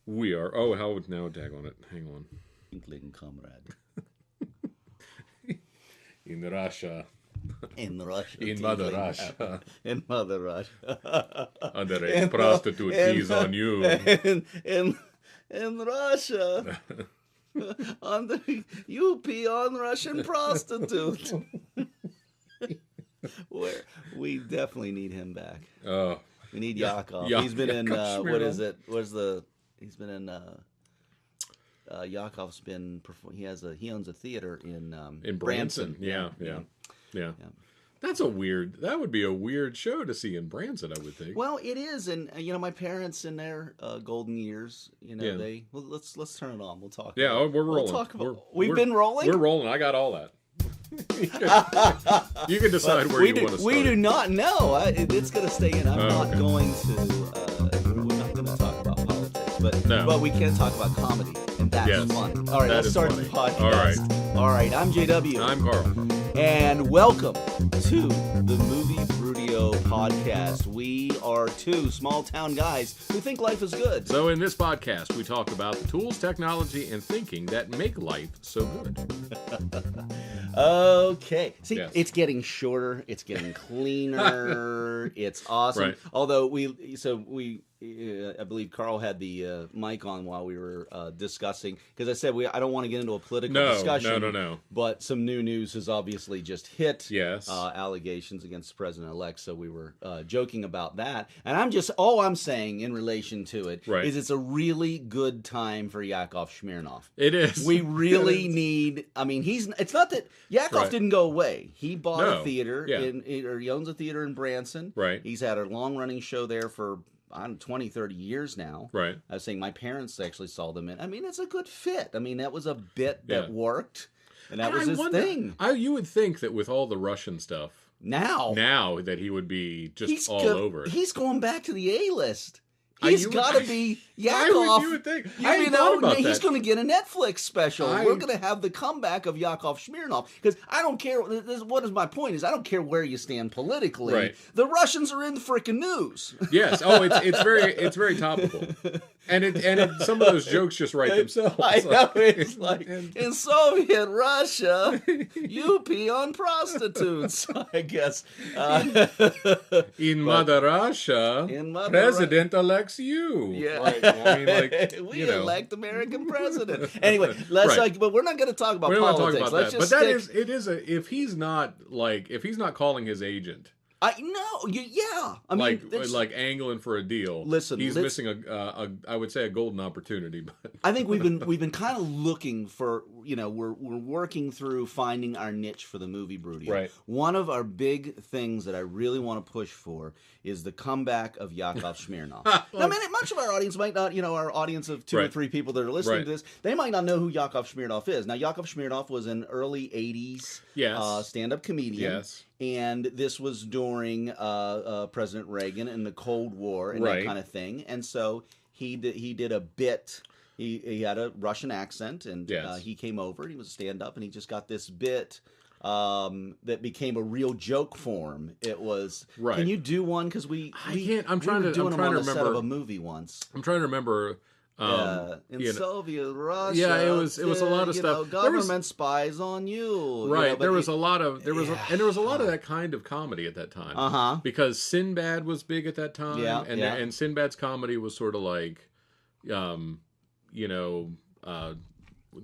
We are. Oh, how would now tag on it? Hang on. Inkling comrade. In Russia. In Russia. In Mother Russia. In Mother Russia. Underage prostitute is on you. In Russia. On the UP on Russian prostitute. Where we definitely need him back. Oh. We need Yakov. He's been in what is it? He's been in Yakov's been he owns a theater in Branson. Yeah. That would be a weird show to see in Branson, I would think. Well, it is, and my parents in their golden years, let's turn it on. We'll talk. Yeah, we're rolling. We'll talk about, we've been rolling. We're rolling. I got all that. You can decide where you want to start. We do not know. It's going to stay in. I'm not going to. We're not going to talk about politics, but we can talk about comedy, and that's fun. All right, let's start the podcast. All right. I'm JW. I'm Karl. And welcome to the Movie Brewdio podcast. We are two small town guys who think life is good. So in this podcast, we talk about the tools, technology, and thinking that make life so good. Okay. See, It's getting shorter. It's getting cleaner. It's awesome. Right. Although I believe Karl had the mic on while we were discussing, because I said I don't want to get into a political discussion. No. But some new news has obviously just hit. Yes. Allegations against the president-elect, so we were joking about that. And all I'm saying in relation to it is it's a really good time for Yakov Smirnoff. It is. We really need. I mean, it's not that Yakov didn't go away. He bought a theater or he owns a theater in Branson. Right. He's had a long-running show there for 20, 30 years now. Right. I was saying my parents actually saw them in. I mean, it's a good fit. I mean, that was a bit that worked, and that was his thing. You would think that with all the Russian stuff, now that he would be just all over it. He's going back to the A-list. He's got to be Yakov. You would think. He's going to get a Netflix special. We're going to have the comeback of Yakov Smirnoff. Because I don't care. What is my point? Is I don't care where you stand politically. Right. The Russians are in the freaking news. Yes. Oh, it's very topical. And some of those jokes just write themselves. I know. It's like in Soviet Russia, you pee on prostitutes. I guess. In Mother Russia, President-elect you. Yeah. We elect American president. Anyway, but we're not going to talk about politics. Let's just stick. If he's not calling his agent. I mean, like angling for a deal. Listen, he's missing I would say a golden opportunity. But I think we've been kind of looking for, we're working through finding our niche for the movie Brewdio. Right. One of our big things that I really want to push for is the comeback of Yakov Smirnoff. Now, I mean, much of our audience might not, our audience of 2 or 3 people that are listening to this, they might not know who Yakov Smirnoff is. Now, Yakov Smirnoff was an early 80s stand-up comedian. Yes. And this was during President Reagan and the Cold War and that kind of thing. And so he did a bit. He had a Russian accent, and he came over. He was a stand-up, and he just got this bit that became a real joke for him. It was. Right. Can you do one? Because we can't. I'm trying to remember set of a movie once. I'm trying to remember. In Soviet Russia, it was a lot of stuff. Government spies on you, right? There was a lot of that kind of comedy at that time. Because Sinbad was big at that time, and Sinbad's comedy was sort of like,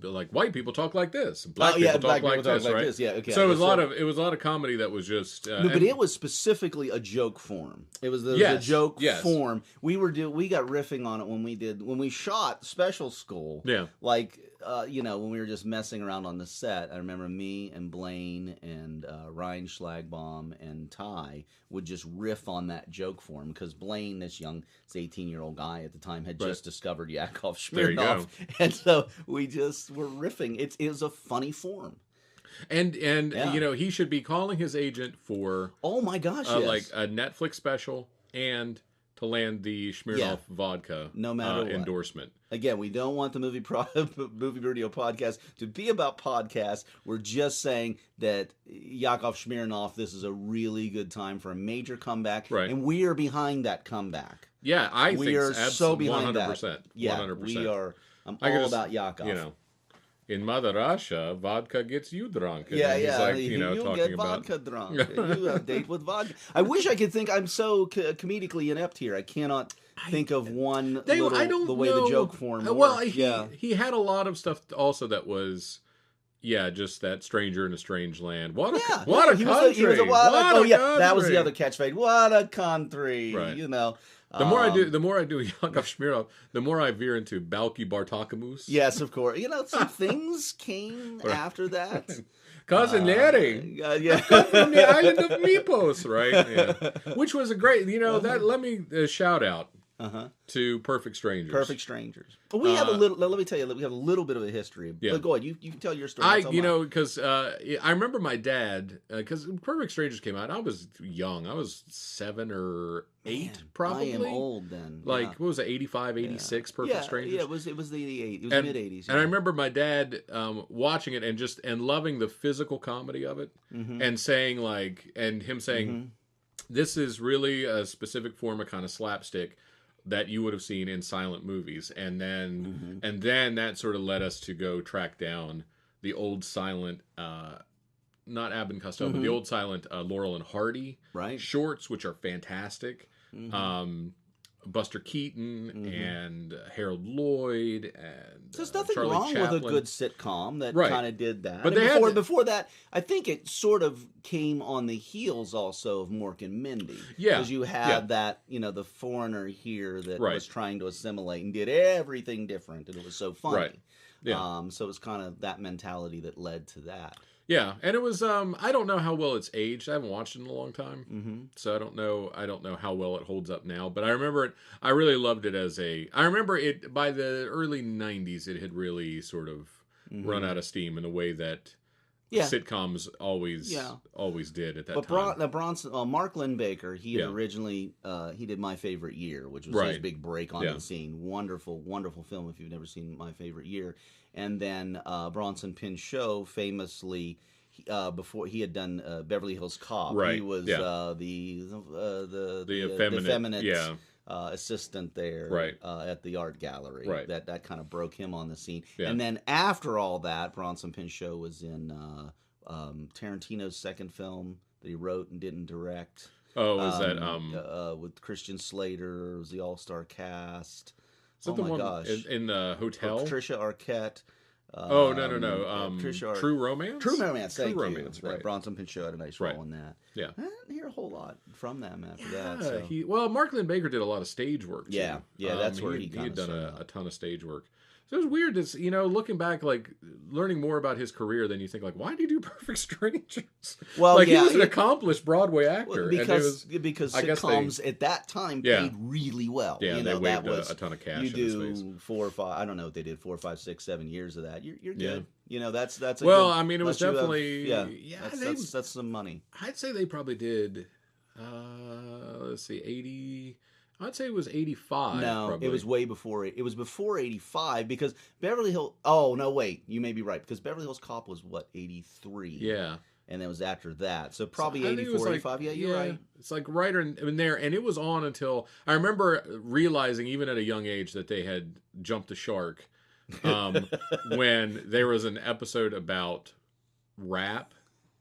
like white people talk like this, black people talk like this, right? This. Yeah, okay. So it was a lot of comedy that was just but it was specifically a joke form. It was the joke form. We got riffing on it when we shot Special School. Yeah, like when we were just messing around on the set. I remember me and Blaine and Ryan Schlagbaum and Ty would just riff on that joke form, because Blaine, this 18-year-old guy at the time, had just discovered Yakov Smirnoff, and so we just were riffing. It was a funny form. And he should be calling his agent for oh my gosh, like a Netflix special and to land the Smirnoff vodka no matter what. endorsement. Again, we don't want the movie Brewdio podcast to be about podcasts. We're just saying that Yakov Smirnoff, this is a really good time for a major comeback, and we are behind that comeback. Yeah, we are so behind 100%, that. Yeah, 100%. we are. I'm all about Yakov. You know, in Mother Russia, vodka gets you drunk. And yeah. He's like, you talking get about vodka drunk. You have date with vodka. I wish I could think. I'm so comedically inept here. I cannot think of one the way the joke formed. Well, he had a lot of stuff also that was. Yeah, just that stranger in a strange land. What a country! That was the other catchphrase. What a country! Right. You know. The more I do Yakov Smirnoff, the more I veer into Balki Bartakamus. Yes, of course. You know, some things came after that. Cousin Larry, from the island of Mypos, right? Yeah. Which was a great. That. Let me shout out. To Perfect Strangers. Perfect Strangers. But we have a little. Let me tell you, we have a little bit of a history. Yeah. But go ahead. You can tell your story. Because I remember my dad. Because Perfect Strangers came out, I was young. I was 7 or 8, probably. I am old then. What was it? 85, 86. Perfect Strangers. Yeah, it was the 80s. It was mid 80s. And I remember my dad watching it and loving the physical comedy of it, and saying him saying, "This is really a specific form of kind of slapstick." That you would have seen in silent movies, and then that sort of led us to go track down the old silent, not Abbott and Costello, but the old silent Laurel and Hardy shorts, which are fantastic. Buster Keaton and Harold Lloyd and there's nothing Charlie wrong Chaplin. with a good sitcom that kind of did that. But before that, I think it sort of came on the heels also of Mork and Mindy. Yeah, because you had that the foreigner here that was trying to assimilate and did everything different, and it was so funny. Right. Yeah. So it was kind of that mentality that led to that. Yeah, and it was I don't know how well it's aged. I haven't watched it in a long time, so I don't know how well it holds up now. But I remember it. I really loved it I remember it by the early '90s. It had really sort of run out of steam in the way that sitcoms always did at that time. But Mark Lindbaker, he had originally he did My Favorite Year, which was his big break on the scene. Wonderful, wonderful film if you've never seen My Favorite Year. And then Bronson Pinchot, famously, before he had done Beverly Hills Cop, he was the effeminate assistant there at the art gallery. Right. That kind of broke him on the scene. Yeah. And then after all that, Bronson Pinchot was in Tarantino's second film that he wrote and didn't direct. Oh, was that with Christian Slater? It was the all-star cast. Is that the one in the hotel? Patricia Arquette. No. True Romance? True Romance, thank you. Romance, right. Bronson Pinchot had a nice role in that. Yeah. I didn't hear a whole lot from them after that. So. Mark Lindbaker did a lot of stage work, too. Yeah, that's where he had done a ton of stage work. So it was weird to, looking back, learning more about his career, then you think, why did he do Perfect Strangers? Well, he was an accomplised Broadway actor. Because sitcoms at that time paid really well. Yeah, they waved a ton of cash in his face. 4 or 5, I don't know what they did, 4, 5, 6, 7 years of that. You're good. Yeah. That's a good, it was definitely... That's some money. I'd say they probably did, let's see, 80... I'd say it was 85. No, probably. It was way before it. It was before 85 because Beverly Hills... Oh, no, wait. You may be right. Because Beverly Hills Cop was, 83? Yeah. And it was after that. So probably 84, 85. Yeah, you're right. It's right in there. And it was on until... I remember realizing, even at a young age, that they had jumped the shark when there was an episode about rap.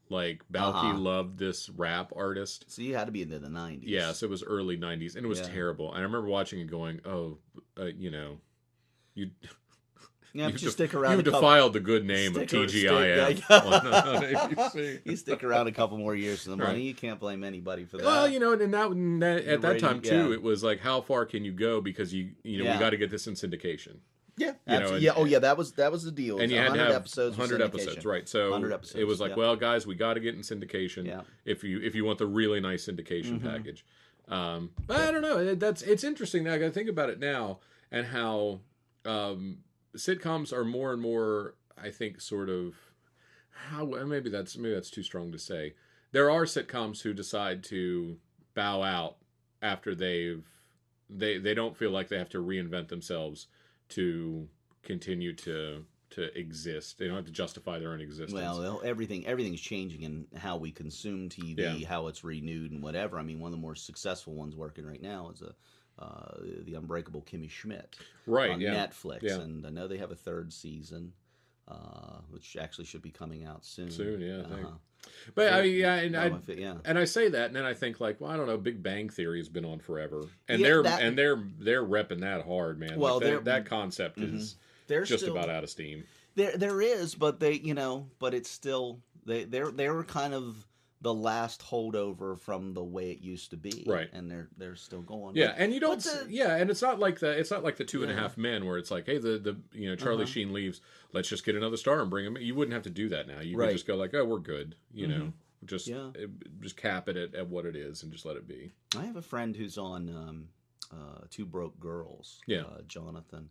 Balki loved this rap artist. So you had to be into the 90s. Yeah, so it was early 90s, and it was terrible. And I remember watching it going, you stick around. You defiled the good name of TGIF on ABC. You stick around a couple more years for the money. Right. You can't blame anybody for that. Well, and at that time, too, it was how far can you go? Because, we got to get this in syndication. Yeah, absolutely. That was the deal. And you had to have 100 episodes, right? So 100 episodes, it was well, guys, we got to get in syndication. Yeah. If you want the really nice syndication package. But I don't know. It's interesting now. I got to think about it now and how sitcoms are more and more. I think sort of how maybe that's too strong to say. There are sitcoms who decide to bow out after they've they don't feel like they have to reinvent themselves to continue to exist. They don't have to justify their own existence. Well, everything's changing in how we consume TV, how it's renewed, and whatever. I mean, one of the more successful ones working right now is the Unbreakable Kimmy Schmidt on Netflix, and I know they have a third season, which actually should be coming out soon. I think. But and I say that, and then I think like, well, I don't know. Big Bang Theory has been on forever, and they're repping that hard, man. Well, like that concept is just still about out of steam. There is, but but it's still they were kind of the last holdover from the way it used to be, right? And they're still going. Yeah, and you don't. And it's not like the 2.5 Men where it's like, hey, the Charlie Sheen leaves. Let's just get another star and bring him. You wouldn't have to do that now. You could just go like, oh, we're good. You know, just cap it at what it is and just let it be. I have a friend who's on Two Broke Girls. Jonathan.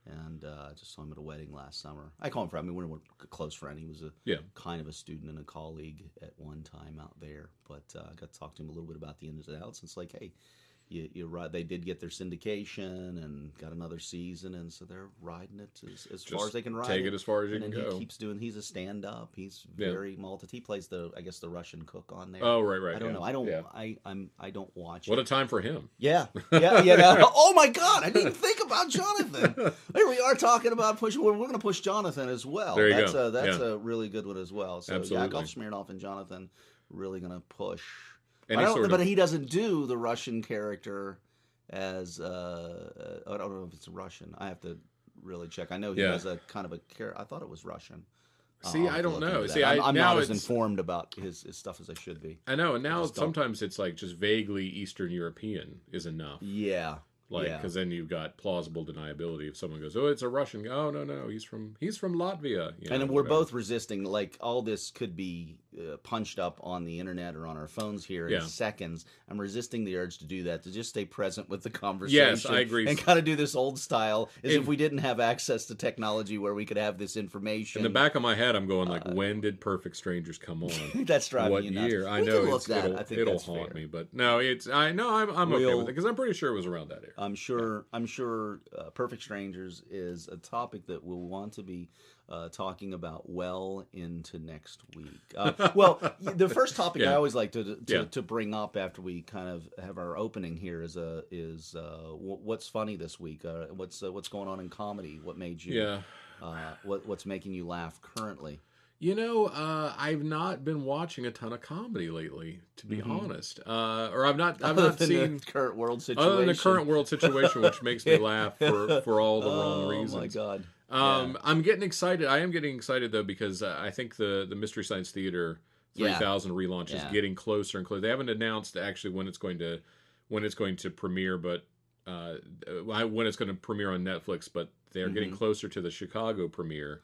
And I just saw him at a wedding last summer. I call him friend. I mean, we're a close friend. He was kind of a student and a colleague at one time out there. But I got to talk to him a little bit about the ins and outs. And it's like, hey, you're right. They did get their syndication and got another season, and so they're riding it as far as they can ride. Take it as far as you can go. He keeps doing. He's a stand-up. He's very He plays the Russian cook on there. Oh, right. I don't know. I don't watch. What a time for him. Yeah. Oh my God! I didn't think about Jonathan. Here we are talking about pushing. We're going to push Jonathan as well. There you go. That's a really good one as well. So Absolutely. Yakov Smirnoff and Jonathan really going to push. But he doesn't do the Russian character as I don't know if it's Russian. I have to really check. I know he has a kind of a character. I thought it was Russian. See, I don't know. See, I'm not as informed about his stuff as I should be. I know, and now sometimes it's like just vaguely Eastern European is enough. Yeah. Because then you've got plausible deniability. If someone goes, "Oh, it's a Russian," oh no, he's from Latvia. And we're both resisting. Like all this could be punched up on the internet or on our phones here in seconds. I'm resisting the urge to do that. To just stay present with the conversation. Yes, I agree. And kind of do this old style, as if we didn't have access to technology where we could have this information. In the back of my head, I'm going like, when did Perfect Strangers come on? That's driving what you nuts. year? I know it'll haunt me, but no, I'm okay with it because I'm pretty sure it was around that era. I'm sure Perfect Strangers is a topic that we'll want to be talking about well into next week. Well, the first topic I always like to bring up after we kind of have our opening here is what's funny this week. What's going on in comedy? What made you? What's making you laugh currently? I've not been watching a ton of comedy lately, to be honest. Or I've not seen the current world situation. Other than the current world situation, which makes me laugh for all the wrong reasons. Oh my God! I'm getting excited. I am getting excited though because I think the Mystery Science Theater 3000 relaunch is getting closer and closer. They haven't announced actually when it's going to premiere, but when it's going to premiere on Netflix. But they're getting closer to the Chicago premiere.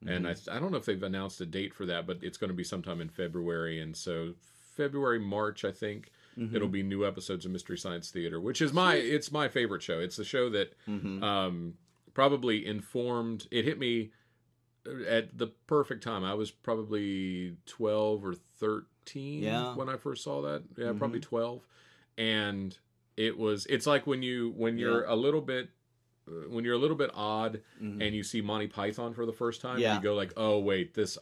And I don't know if they've announced a date for that, but it's going to be sometime in February. And so February, March, I think it'll be new episodes of Mystery Science Theater, which is it's my favorite show. It's the show that probably informed. It hit me at the perfect time. I was probably 12 or 13 when I first saw that. Yeah, probably 12. And it's like when you're a little bit. When you're a little bit odd and you see Monty Python for the first time, you go like, "Oh wait, these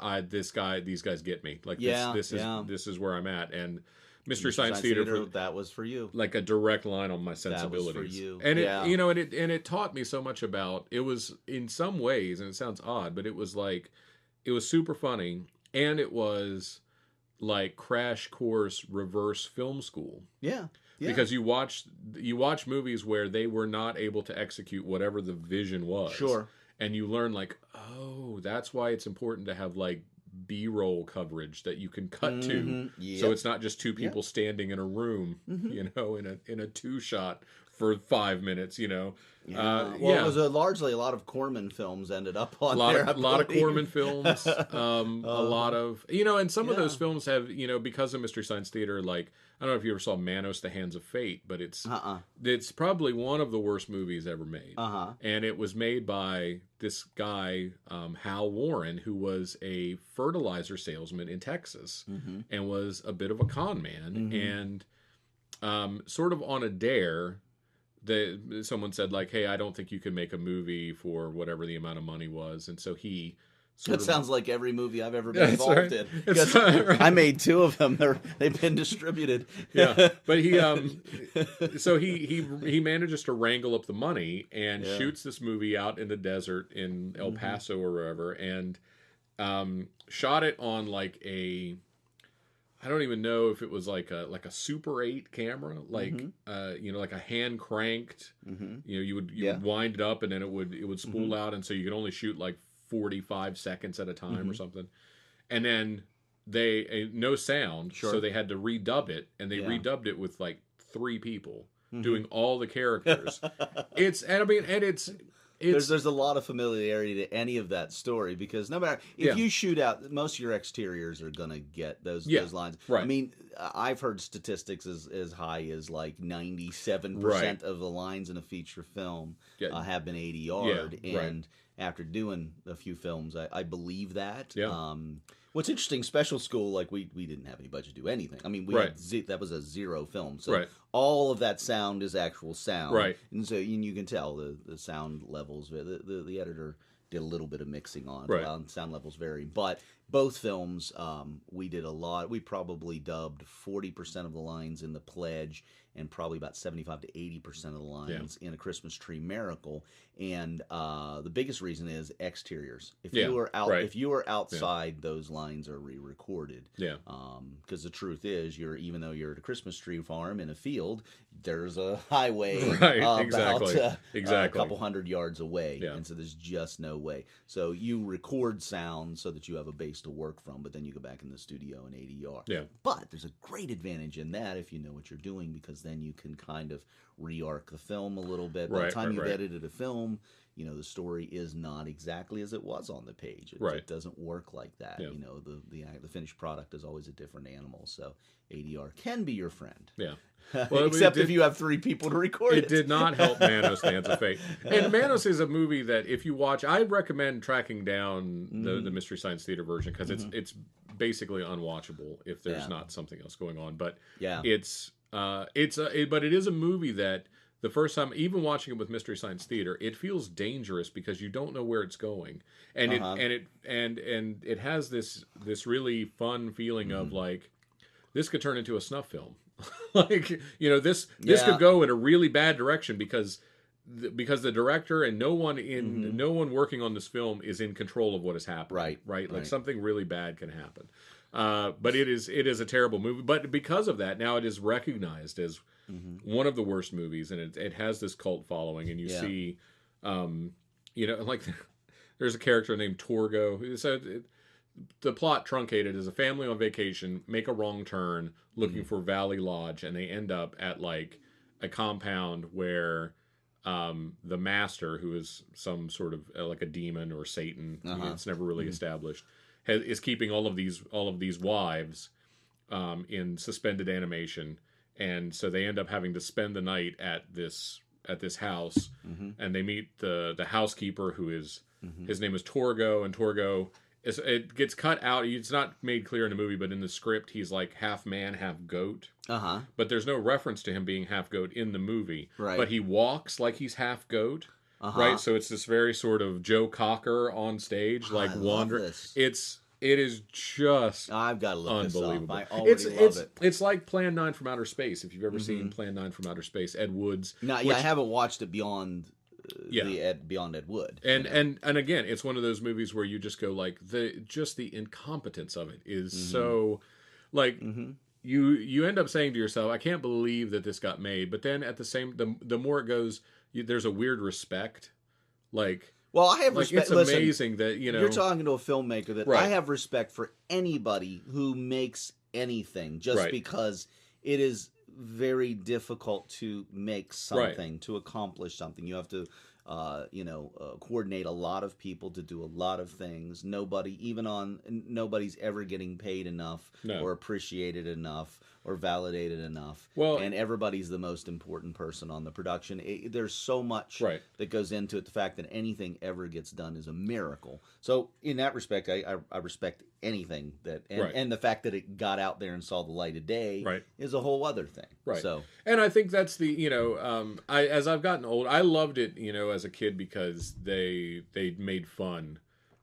guys get me." Like this is where I'm at. And Mystery Science Theater that was for you, like a direct line on my sensibilities. That was for you, and it taught me so much about. It was in some ways, and it sounds odd, but it was super funny, and it was like crash course reverse film school. Yeah. Because you watch movies where they were not able to execute whatever the vision was. Sure. And you learn like, oh, that's why it's important to have like B-roll coverage that you can cut to. Yep. So it's not just two people standing in a room, in a two-shot for 5 minutes, It was largely a lot of Corman films ended up on there. A lot of Corman films, a lot of, and some of those films have, because of Mystery Science Theater, like, I don't know if you ever saw Manos, The Hands of Fate, but it's probably one of the worst movies ever made. And it was made by this guy, Hal Warren, who was a fertilizer salesman in Texas and was a bit of a con man. And sort of on a dare, someone said like, "Hey, I don't think you can make a movie for whatever the amount of money was," and so he. That sounds like every movie I've ever been involved in. Right. I made 2 of them. They've been distributed. Yeah, but he manages to wrangle up the money and shoots this movie out in the desert in El Paso or wherever, and shot it on like I don't even know if it was like a Super 8 camera, like like a hand cranked. You would wind it up and then it would spool out, and so you could only shoot like 45 seconds at a time or something. And then they no sound, so they had to redub it, and they redubbed it with like 3 people doing all the characters. There's a lot of familiarity to any of that story, because no matter if you shoot out, most of your exteriors are gonna get those lines. Right. I mean, I've heard statistics as high as like 97% of the lines in a feature film have been ADR'd, and after doing a few films, I believe that. Yeah. What's interesting, Special School, like we didn't have any budget to do anything. I mean, that was a 0 film, so all of that sound is actual sound, right? And so you can tell the sound levels. The editor did a little bit of mixing on, sound levels vary, but both films we did a lot. We probably dubbed 40% of the lines in The Pledge, and probably about 75 to 80% of the lines in A Christmas Tree Miracle. And the biggest reason is exteriors. If you are outside, those lines are re-recorded. Yeah. Because the truth is, even though you're at a Christmas tree farm in a field, there's a highway about a couple hundred yards away, and so there's just no way. So you record sound so that you have a base to work from, but then you go back in the studio and ADR. Yeah. But there's a great advantage in that if you know what you're doing, because then you can kind of re-arc the film a little bit. By the time you've edited a film, the story is not exactly as it was on the page. It doesn't work like that. Yeah. The finished product is always a different animal. So ADR can be your friend. Yeah. Well, except if you have 3 people to record it. It did not help Manos Hands of Fate. And Manos is a movie that if you watch, I recommend tracking down the Mystery Science Theater version, because it's basically unwatchable if there's not something else going on. But but it is a movie that the first time, even watching it with Mystery Science Theater, it feels dangerous because you don't know where it's going, and it has this really fun feeling of like, this could turn into a snuff film. Like, this could go in a really bad direction because the director and no one working on this film is in control of what is happening. Right. Like something really bad can happen. But it is a terrible movie. But because of that, now it is recognized as one of the worst movies, and it has this cult following. And you see, like there's a character named Torgo. So the plot truncated is a family on vacation make a wrong turn looking for Valley Lodge, and they end up at like a compound where the master, who is some sort of like a demon or Satan, it's never really established, is keeping all of these wives in suspended animation, and so they end up having to spend the night at this house, and they meet the housekeeper, who is his name is Torgo, and Torgo it gets cut out. It's not made clear in the movie, but in the script, he's like half man, half goat. But there's no reference to him being half goat in the movie. Right. But he walks like he's half goat. Right. So it's this very sort of Joe Cocker on stage, like wandering. It is just I've got to look unbelievable. This up. I already love it. It's like Plan 9 from Outer Space. If you've ever seen Plan 9 from Outer Space, Ed Wood's. I haven't watched it beyond. Beyond Ed Wood, and again, it's one of those movies where you just go like the incompetence of it is so like you end up saying to yourself, I can't believe that this got made, but then at the same the more it goes, there's a weird respect, like. Well, I have respect. It's amazing that you're talking to a filmmaker that I have respect for anybody who makes anything, just because it is very difficult to make something, to accomplish something. You have to, coordinate a lot of people to do a lot of things. Nobody's ever getting paid enough or appreciated enough or validated enough. Well, and everybody's the most important person on the production. There's so much that goes into it. The fact that anything ever gets done is a miracle. So in that respect, I respect anything that, and the fact that it got out there and saw the light of day is a whole other thing. Right. So, and I think that's the, as I've gotten old, I loved it, as a kid because they made fun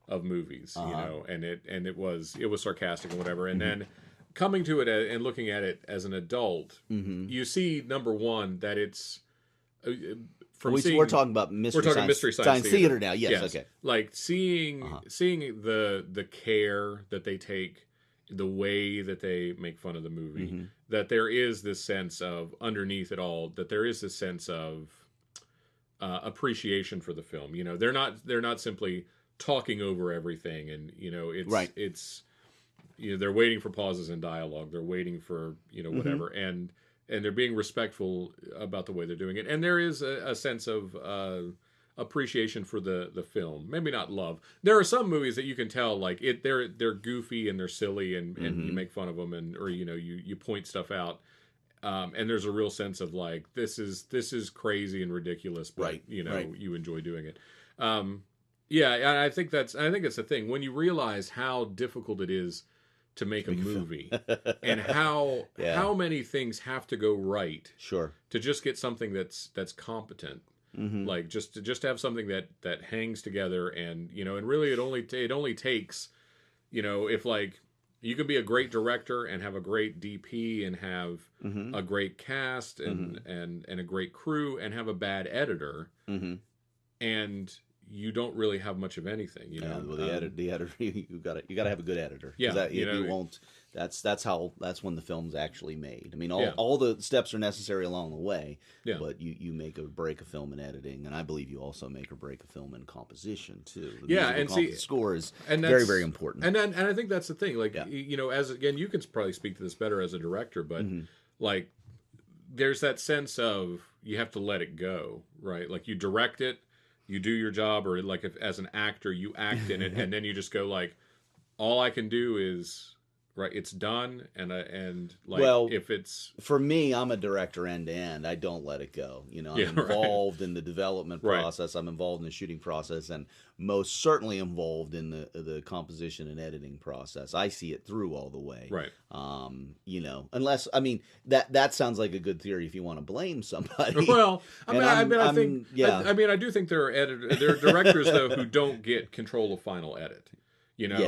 of movies, and it was sarcastic and whatever. And then coming to it and looking at it as an adult, you see, number one, that it's we're talking about mystery science theater now. Yes, okay. Like seeing the care that they take, the way that they make fun of the movie, that there is this sense of underneath it all, that there is this sense of appreciation for the film. They're not simply talking over everything, and it's they're waiting for pauses in dialogue. They're waiting for whatever, and they're being respectful about the way they're doing it. And there is a sense of appreciation for the film. Maybe not love. There are some movies that you can tell like they're goofy and they're silly and you make fun of them or you point stuff out. And there's a real sense of like this is crazy and ridiculous, but you enjoy doing it. And I think it's the thing when you realize how difficult it is to make a movie and how many things have to go right to just get something that's competent, like just to have something that hangs together and and really it only takes if like you can be a great director and have a great DP and have a great cast and a great crew and have a bad editor and you don't really have much of anything, Well, the editor, you got to have a good editor. Yeah, you won't. That's when the film's actually made. I mean, all the steps are necessary along the way. Yeah. But you make or break a film in editing, and I believe you also make or break a film in composition too. The score is very, very important. And I think that's the thing. Like as again, you can probably speak to this better as a director, but like there's that sense of you have to let it go, right? Like you direct it. You do your job, or like if as an actor you act in it, and then you just go like, all I can do is it's done, and like if it's for me, I'm a director end to end. I don't let it go. I'm involved in the development process. I'm involved in the shooting process, and most certainly involved in the composition and editing process. I see it through all the way. Right. Unless that sounds like a good theory if you want to blame somebody. Well, I do think there are directors though who don't get control of final edit.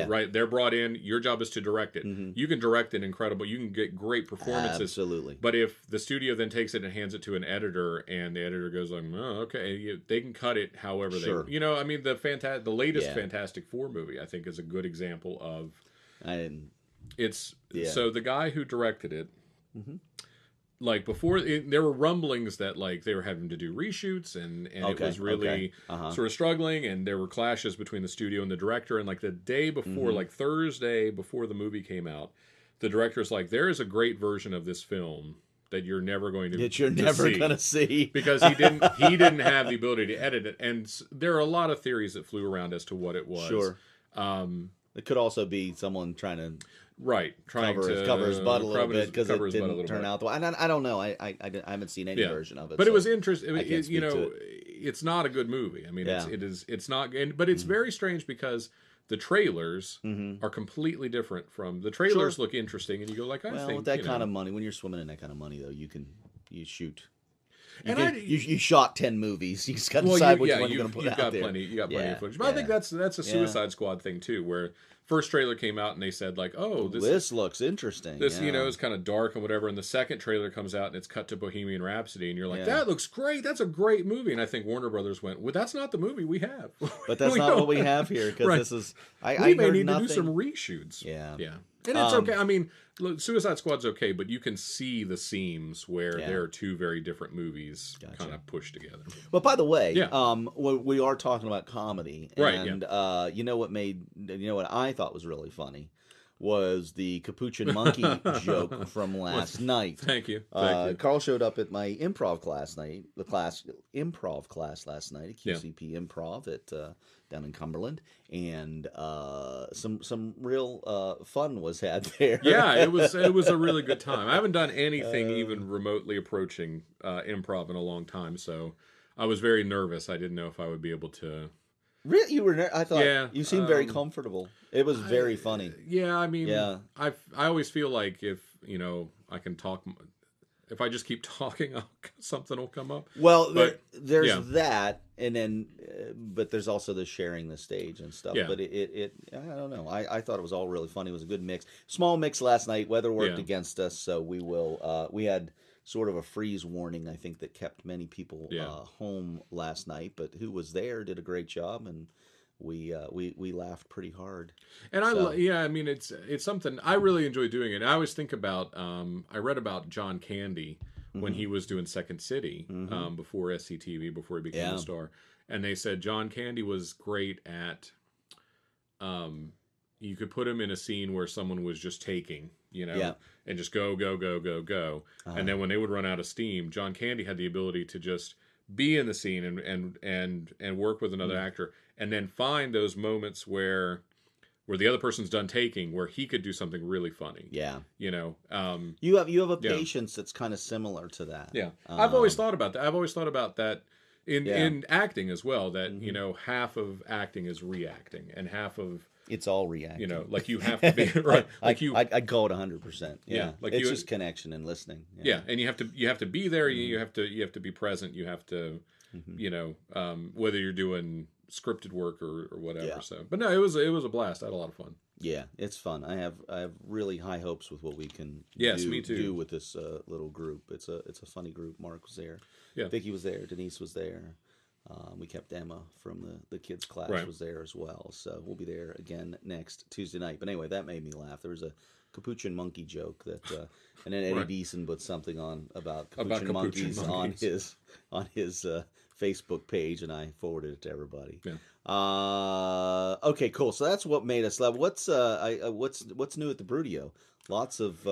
Right? They're brought in. Your job is to direct it. You can direct it incredible. You can get great performances. Absolutely. But if the studio then takes it and hands it to an editor, and the editor goes like, "Oh, okay," they can cut it however they. The latest Fantastic Four movie I think is a good example of. So the guy who directed it. Like before, there were rumblings that like they were having to do reshoots and it was really sort of struggling, and there were clashes between the studio and the director. And like the day before, like Thursday before the movie came out, the director's like, "There is a great version of this film that you're never going to see because he didn't have the ability to edit it." And there are a lot of theories that flew around as to what it was. Sure. It could also be someone trying to. Trying to cover his butt a little bit because it didn't turn out the way. And I don't know. I haven't seen any version of it. But it was interesting. It's not a good movie. I mean, it's not. But it's very strange because the trailers are completely different from the trailers. Look interesting, and you go like, I think with that kind of money, when you're swimming in that kind of money, though, you shoot. You shot 10 movies. You just got to decide which one you're going to put out there. You got plenty of footage. But I think that's a Suicide Squad thing too, where first trailer came out and they said like, "Oh, this looks interesting." This is kind of dark and whatever. And the second trailer comes out and it's cut to Bohemian Rhapsody, and you're like, "That looks great. That's a great movie." And I think Warner Brothers went, "Well, that's not the movie we have." But that's not what we have here because this is. We may need to do some reshoots. Yeah. And it's okay. I mean, Suicide Squad's okay, but you can see the seams where there are two very different movies kind of pushed together. But by the way, we are talking about comedy, and you know what I thought was really funny was the Capuchin Monkey joke from last night. Thank you. Karl showed up at my improv class last night at QCP Improv at down in Cumberland, and some real fun was had there. Yeah, it was a really good time. I haven't done anything even remotely approaching improv in a long time, so I was very nervous. I didn't know if I would be able to Really, you were? I thought you seemed very comfortable. It was very funny. Yeah, I mean, I always feel like if I can talk. If I just keep talking, something will come up. Well, there's that, and then, but there's also the sharing the stage and stuff. Yeah. But it I don't know. I thought it was all really funny. It was a good mix. Small mix last night. Weather worked against us, so we had sort of a freeze warning, I think, that kept many people home last night. But who was there did a great job, and we laughed pretty hard. And I mean, it's something I really enjoy doing it. I always think about I read about John Candy when he was doing Second City before SCTV, before he became a star, and they said John Candy was great at you could put him in a scene where someone was just taking, and just go, and then when they would run out of steam, John Candy had the ability to just be in the scene and work with another actor, and then find those moments where the other person's done taking, where he could do something really funny. Yeah, you have a patience that's kind of similar to that. Yeah, I've always thought about that. I've always thought about that in acting as well. That half of acting is reacting, and half of it's all reacting. Like you have to be right. Like I'd call it 100%. Yeah, like it's just connection and listening. Yeah, and you have to be there. You have to be present. You have to, whether you're doing scripted work or whatever. Yeah. So, but no, it was a blast. I had a lot of fun. Yeah, it's fun. I have really high hopes with what we can do with this little group. It's a funny group. Mark was there. Yeah, Vicky was there. Denise was there. We kept Emma from the kids' class was there as well. So we'll be there again next Tuesday night. But anyway, that made me laugh. There was a Capuchin monkey joke that, and then Eddie Deason put something on about Capuchin monkeys on his Facebook page, and I forwarded it to everybody. Yeah. Okay, cool. So that's what made us laugh. What's new at the Brewdio? Lots of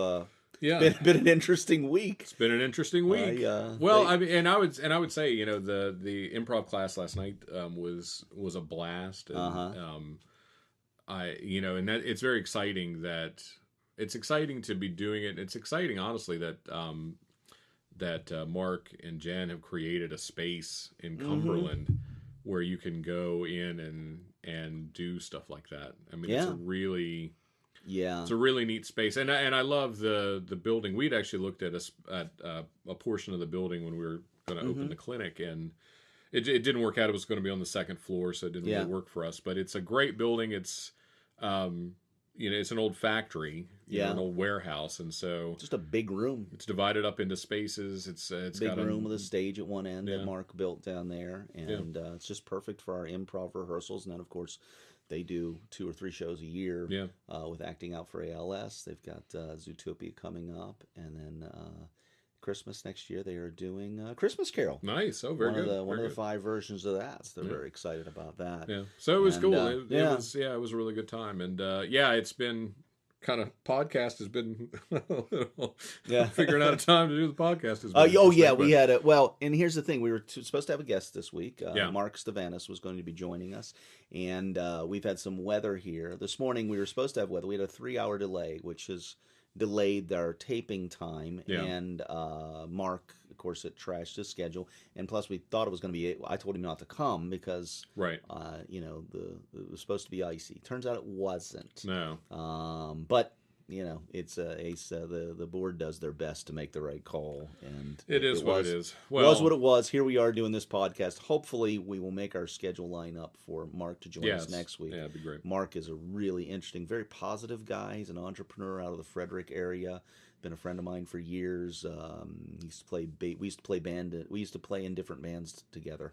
been an interesting week. It's been an interesting week. I would say the improv class last night was a blast. And, and that it's very exciting that it's exciting to be doing it. It's exciting, honestly, that Mark and Jen have created a space in Cumberland where you can go in and do stuff like that. I mean, it's a really neat space, and I love the building. We'd actually looked at a portion of the building when we were going to open the clinic, and it didn't work out. It was going to be on the second floor, so it didn't really work for us. But it's a great building. It's it's an old factory, an old warehouse, and so just a big room. It's divided up into spaces. It's big got room with a stage at one end that Mark built down there, and it's just perfect for our improv rehearsals. And then, of course, they do 2 or 3 shows a year with Acting Out for ALS. They've got Zootopia coming up, and then Christmas next year they are doing Christmas Carol. Nice. Oh, very good. One of the 5 versions of that. So they're very excited about that. Yeah. So it was cool. It was a really good time, and it's been kind of podcast has been figuring out a time to do the podcast. We had and here's the thing: we were supposed to have a guest this week. Mark Stavanis was going to be joining us, and we've had some weather here. This morning we were supposed to have weather. We had a 3-hour delay, which has delayed our taping time, and Mark, of course, it trashed his schedule, and plus we thought it was going to be. I told him not to come because it was supposed to be icy. Turns out it wasn't. No. But it's the board does their best to make the right call, and it is what it is. Well, it was what it was. Here we are doing this podcast. Hopefully, we will make our schedule line up for Mark to join us next week. Yeah, that'd be great. Mark is a really interesting, very positive guy. He's an entrepreneur out of the Frederick area. Been a friend of mine for years. He used to play. We used to play band. We used to play in different bands together.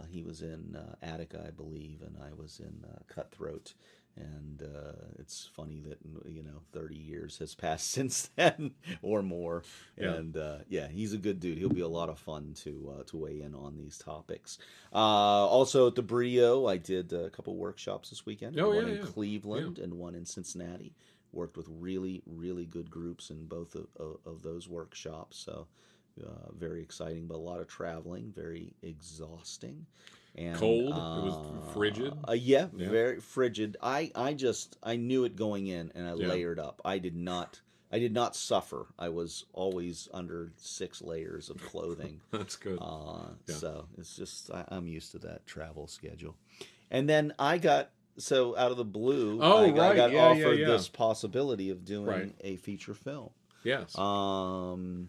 He was in Attica, I believe, and I was in Cutthroat. And it's funny that 30 years has passed since then or more. Yeah. And he's a good dude. He'll be a lot of fun to weigh in on these topics. Also at the Brewdio, I did a couple workshops this weekend. One in Cleveland and one in Cincinnati. Worked with really, really good groups in both of those workshops. So very exciting, but a lot of traveling, very exhausting. And, cold. It was frigid. Very frigid. I knew it going in, and I layered up. I did not suffer. I was always under 6 layers of clothing. That's good. So it's just I'm used to that travel schedule. And then I got out of the blue. I got offered this possibility of doing a feature film. Yes.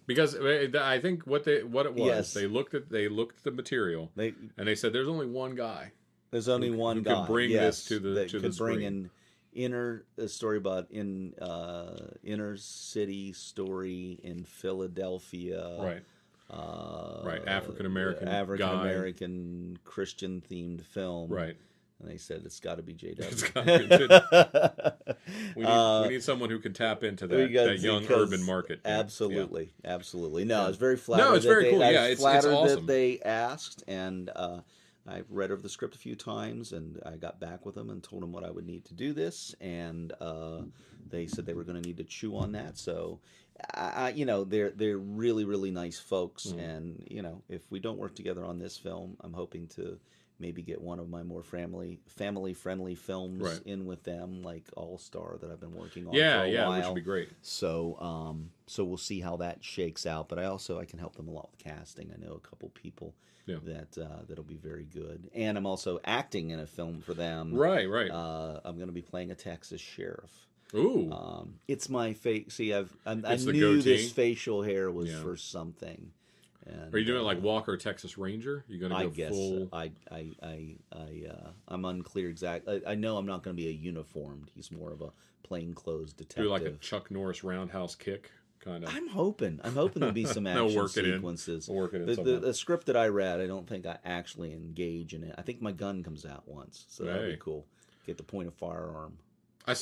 Because I think what it was, they looked at the material and they said, "There's only one guy. There's only one guy who can bring this to the could screen. Bring a story about inner city story in Philadelphia, right? African American Christian themed film, right? And they said it's got to be JW. We need someone who can tap into that young urban market. Absolutely. No, it's very flattered. No, it's very cool. It's flattered awesome that they asked, and I read over the script a few times, and I got back with them and told them what I would need to do this, and they said they were going to need to chew on that. So, they're really, really nice folks, and if we don't work together on this film, I'm hoping to maybe get one of my more family friendly films in with them, like All Star that I've been working on for a while. Which would be great. So we'll see how that shakes out. But I can help them a lot with casting. I know a couple people that'll be very good, and I'm also acting in a film for them. Right. I'm going to be playing a Texas sheriff. Ooh. It's my face. See, I knew this facial hair was for something. And, are you doing it like Walker, Texas Ranger? You going to go full? I'm unclear exactly. I know I'm not going to be a uniformed. He's more of a plainclothes detective. Do like a Chuck Norris roundhouse kick kind of. I'm hoping there'll be some action sequences. We'll work it in. The script that I read, I don't think I actually engage in it. I think my gun comes out once, so that'd be cool. Get the point of firearm. I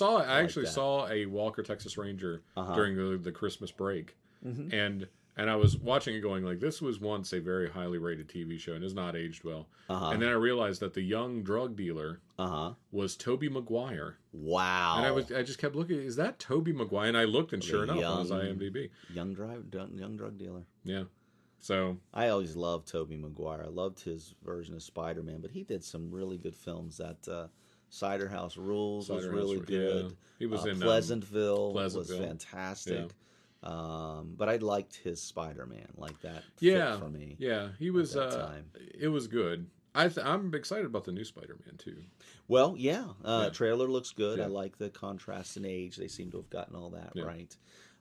actually saw a Walker, Texas Ranger during the Christmas break, and I was watching it going like, this was once a very highly rated TV show and has not aged well. And then I realized that the young drug dealer was Tobey Maguire. Wow. And I just kept looking, is that Tobey Maguire? And I looked, and sure enough, on his IMDb. Young drug dealer. Yeah. So I always loved Tobey Maguire. I loved his version of Spider-Man, but he did some really good films. That Cider House Rules was really good. Yeah. He was in Pleasantville was fantastic. Yeah. But I liked his Spider-Man, like that fit for me. Yeah, he was. It was good. I'm excited about the new Spider-Man too. Well, trailer looks good. Yeah. I like the contrast in age. They seem to have gotten all that right.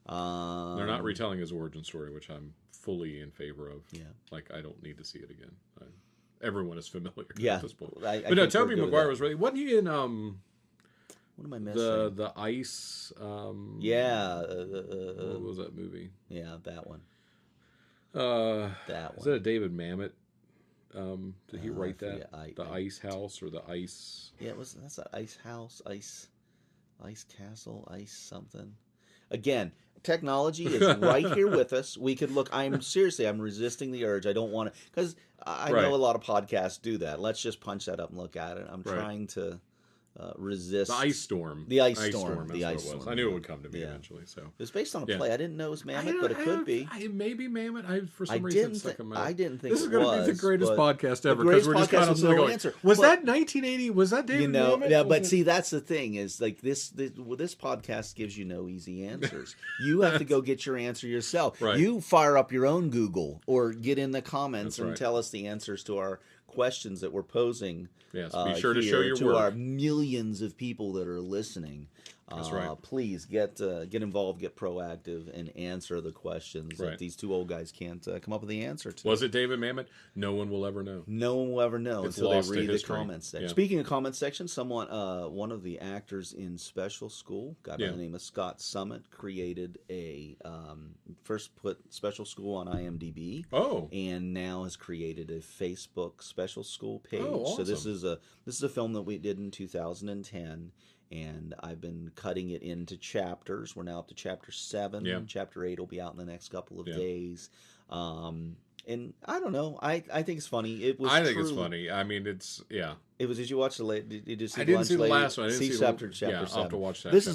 They're not retelling his origin story, which I'm fully in favor of. Yeah, like I don't need to see it again. Everyone is familiar at this point. But no, Tobey Maguire was really. Wasn't he in what am I missing? The ice. What was that movie? Yeah, that one. Is that a David Mamet? Did he write that? The Ice House or the Ice? Yeah, that's an Ice House, Ice Castle, Ice something. Again, technology is right here with us. We could look. I'm resisting the urge. I don't want to, because I know a lot of podcasts do that. Let's just punch that up and look at it. I'm trying to resist the ice storm. The ice storm. The ice storm. I knew it would come to me eventually. So it was based on a play. I didn't know it was Mamet, but it could be. Maybe Mamet. For some reason, stuck in my. I didn't think this is going to be the greatest podcast ever, because we're just kind of going. Answer. Was that 1980? Was that David Mamet? Yeah, but see, that's the thing is like this podcast gives you no easy answers. You have to go get your answer yourself. Right. You fire up your own Google or get in the comments and tell us the answers to our questions that we're posing. Yes, be sure to show your to work. Our millions of people that are listening. That's right. Please get involved, get proactive, and answer the questions that these two old guys can't come up with the answer to. Was it David Mamet? No one will ever know. No one will ever know until they read the comments section. Yeah. Speaking of comments section, one of the actors in Special School, a guy by the name of Scott Summit, created first put Special School on IMDb. Oh. And now has created a Facebook Special School page. Oh, awesome. So this is a film that we did in 2010. And I've been cutting it into chapters. We're now up to chapter 7. Yeah. Chapter 8 will be out in the next couple of days. And I don't know. I think it's funny. I think it's funny. I mean, it's It was. Did you watch Did you see? I didn't see the last one. I didn't see chapter 7. I'll have to watch that. These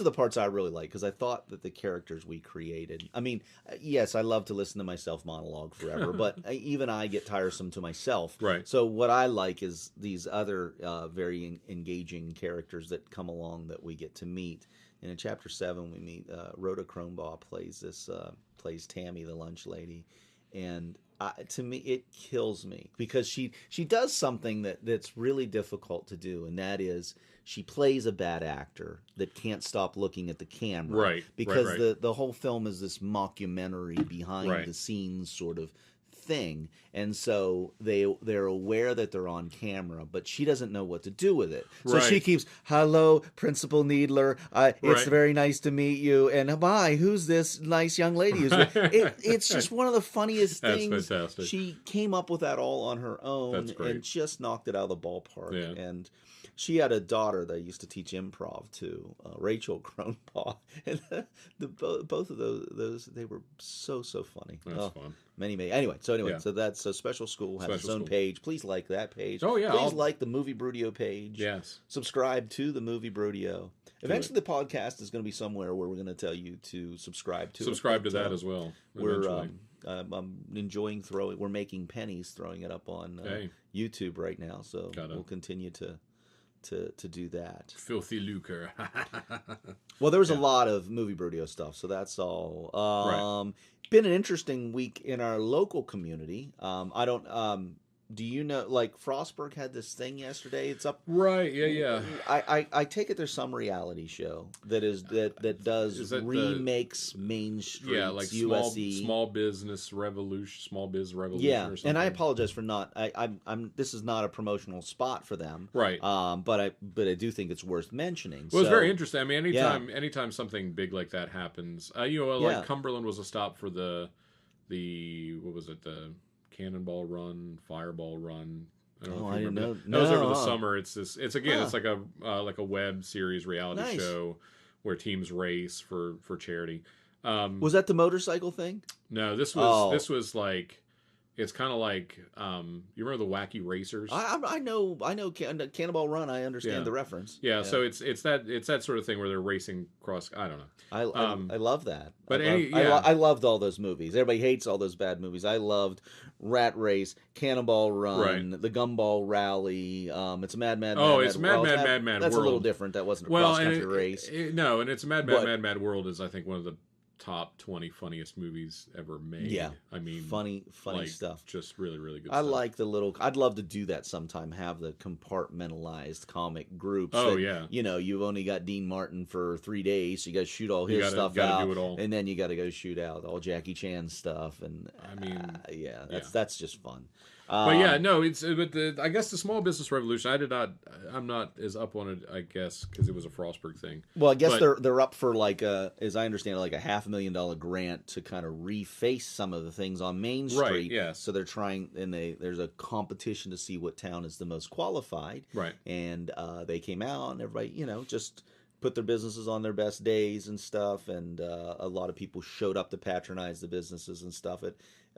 are the parts I really like, because I thought that the characters we created. I mean, yes, I love to listen to myself monologue forever, but even I get tiresome to myself. Right. So what I like is these other very engaging characters that come along that we get to meet. And in chapter 7, we meet Rhoda Kronbaugh plays Tammy, the lunch lady. And to me, it kills me because she does something that's really difficult to do, and that is she plays a bad actor that can't stop looking at the camera, right? Because right. the whole film is this mockumentary behind the scenes sort of thing, and so they're aware that they're on camera, but she doesn't know what to do with it. So she keeps, "Hello, Principal Needler. It's very nice to meet you." And "Hi, who's this nice young lady?" It's just one of the funniest things. That's fantastic. She came up with that all on her own and just knocked it out of the ballpark. Yeah. And she had a daughter that used to teach improv to, Rachel Cronpaw, and both of those they were so funny. That's fun. Many. Anyway, so that's a Special School has its own page. Please like that page. Oh yeah, please like the Movie Brewdio page. Yes. Subscribe to the Movie Brewdio. Eventually, the podcast is going to be somewhere where we're going to tell you to subscribe to. Subscribe to that as well. I'm enjoying throwing. We're making pennies throwing it up on YouTube right now, so we'll continue to do that. Filthy lucre. Well, there was a lot of Movie Brewdio stuff, so that's all. Been an interesting week in our local community. I don't. Do you know? Like Frostburg had this thing yesterday. It's up. Right. Yeah. I take it there's some reality show that does remakes Main Street. Yeah, like small business revolution, small biz revolution. Yeah, or something. And I apologize for not. I'm. This is not a promotional spot for them. Right. But I do think it's worth mentioning. Well, it's very interesting. I mean, anytime something big like that happens, like Cumberland was a stop for the what was it, the Cannonball Run, Fireball Run. I didn't know. That was over the summer. It's like a web series reality show where teams race for charity. Was that the motorcycle thing? No, this was like, it's kind of like, you remember the Wacky Racers? I know Cannonball Run. I understand the reference. Yeah, so it's that sort of thing where they're racing cross. I don't know. I love that. But I loved all those movies. Everybody hates all those bad movies. I loved Rat Race, Cannonball Run, the Gumball Rally. It's a Mad World. That's World. A little different. That wasn't a cross-country race. And it's a Mad World is, I think, one of the top 20 funniest movies ever made. Yeah, I mean, funny stuff. Just really, really good. I like the little. I'd love to do that sometime. Have the compartmentalized comic groups. You've only got Dean Martin for 3 days, so you got to shoot all his stuff out, do it all. And then you got to go shoot out all Jackie Chan stuff. And I mean, that's just fun. But I guess the small business revolution. I'm not as up on it. I guess because it was a Frostburg thing. Well, I guess they're up for as I understand it, like a $500,000 grant to kind of reface some of the things on Main Street. Right. Yes. So they're trying, and there's a competition to see what town is the most qualified. Right. And they came out, and everybody, just put their businesses on their best days and stuff. And a lot of people showed up to patronize the businesses and stuff.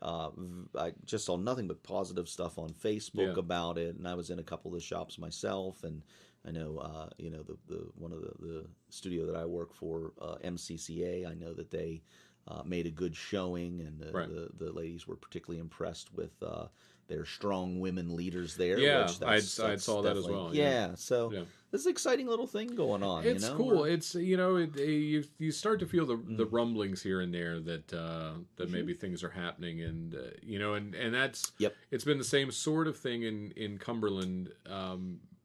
I just saw nothing but positive stuff on Facebook about it, and I was in a couple of the shops myself, and I know the one of the studio that I work for, MCCA. I know that they made a good showing, and the ladies were particularly impressed with their strong women leaders there. Yeah, I saw that as well. Yeah, so this is an exciting little thing going on. It's cool. It's you start to feel the rumblings here and there that maybe things are happening, and and that's it's been the same sort of thing in Cumberland,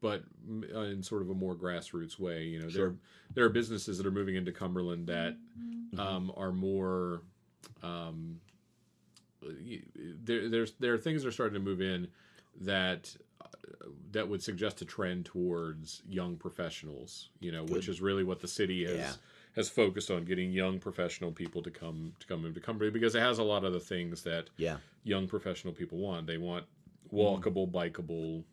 but in sort of a more grassroots way. There are businesses that are moving into Cumberland that are more. There are things that are starting to move in that would suggest a trend towards young professionals, which is really what the city has focused on, getting young professional people to come into Cumberland, because it has a lot of the things that young professional people want. They want walkable, bikeable,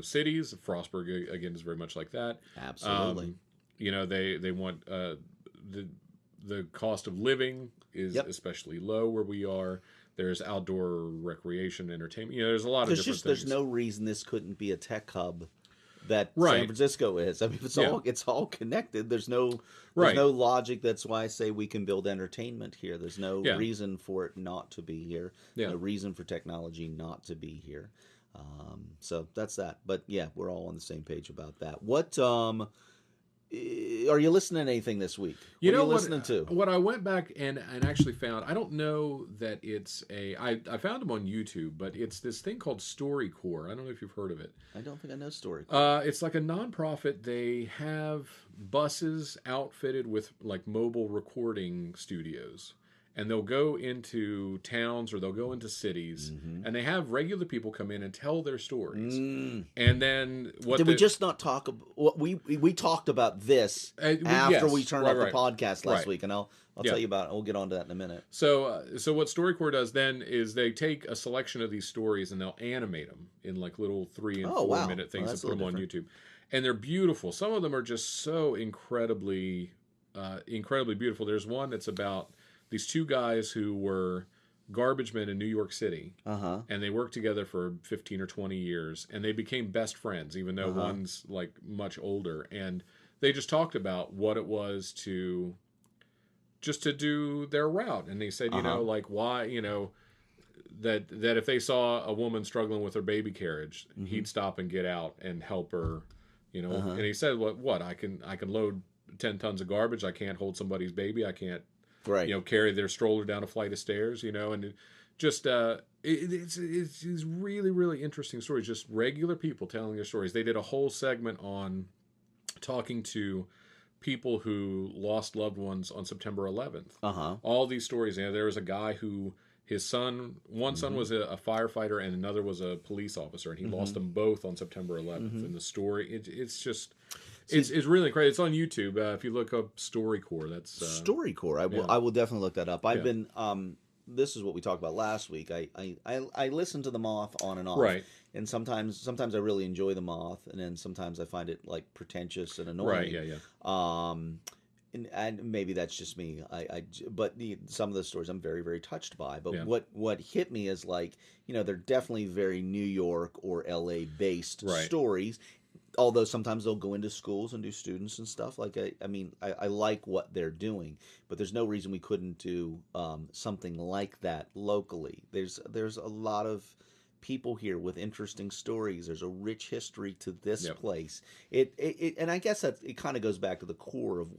cities. Frostburg again is very much like that. Absolutely. They want the cost of living is especially low where we are. There's outdoor recreation, entertainment. There's a lot of different things. There's no reason this couldn't be a tech hub that San Francisco is. I mean, it's all connected. There's no logic. That's why I say we can build entertainment here. There's no reason for it not to be here. No reason for technology not to be here. So that's that. But we're all on the same page about that. What Are you listening to anything this week? What are you listening to? What I went back and actually found, I don't know that it's I found them on YouTube, but it's this thing called StoryCorps. I don't know if you've heard of it. I don't think I know StoryCorps. It's like a nonprofit. They have buses outfitted with like mobile recording studios. And they'll go into towns or they'll go into cities, and they have regular people come in and tell their stories. And then we just not talk about we talked about this after we turned off the podcast last week, and I'll tell you about it. We'll get on to that in a minute. So what StoryCorps does then is they take a selection of these stories and they'll animate them in like little 3 and 4 minute things and put them on YouTube, and they're beautiful. Some of them are just so incredibly beautiful. There's one that's about these two guys who were garbage men in New York City, and they worked together for 15 or 20 years, and they became best friends, even though one's like much older. And they just talked about what it was to do their route. And they said, you know, like why, you know, that if they saw a woman struggling with her baby carriage, he'd stop and get out and help her, you know. And he said, what I can load 10 tons of garbage. I can't hold somebody's baby. I can't, you know, carry their stroller down a flight of stairs, you know, and just it's really, really interesting stories. Just regular people telling their stories. They did a whole segment on talking to people who lost loved ones on September 11th. All these stories. You know, there was a guy who one son was a firefighter and another was a police officer, and he lost them both on September 11th. And the story, it's just. It's really incredible. It's on YouTube. If you look up StoryCorps, that's StoryCorps. I will definitely look that up. I've been. This is what we talked about last week. I listen to The Moth on and off, right? And sometimes I really enjoy The Moth, and then sometimes I find it like pretentious and annoying. Right. Yeah. And maybe that's just me. But some of the stories I'm very, very touched by. But what hit me is like, you know, they're definitely very New York or LA based stories. Although sometimes they'll go into schools and do students and stuff. Like I like what they're doing, but there's no reason we couldn't do something like that locally. There's a lot of people here with interesting stories. There's a rich history to this place. And I guess that it kind of goes back to the core of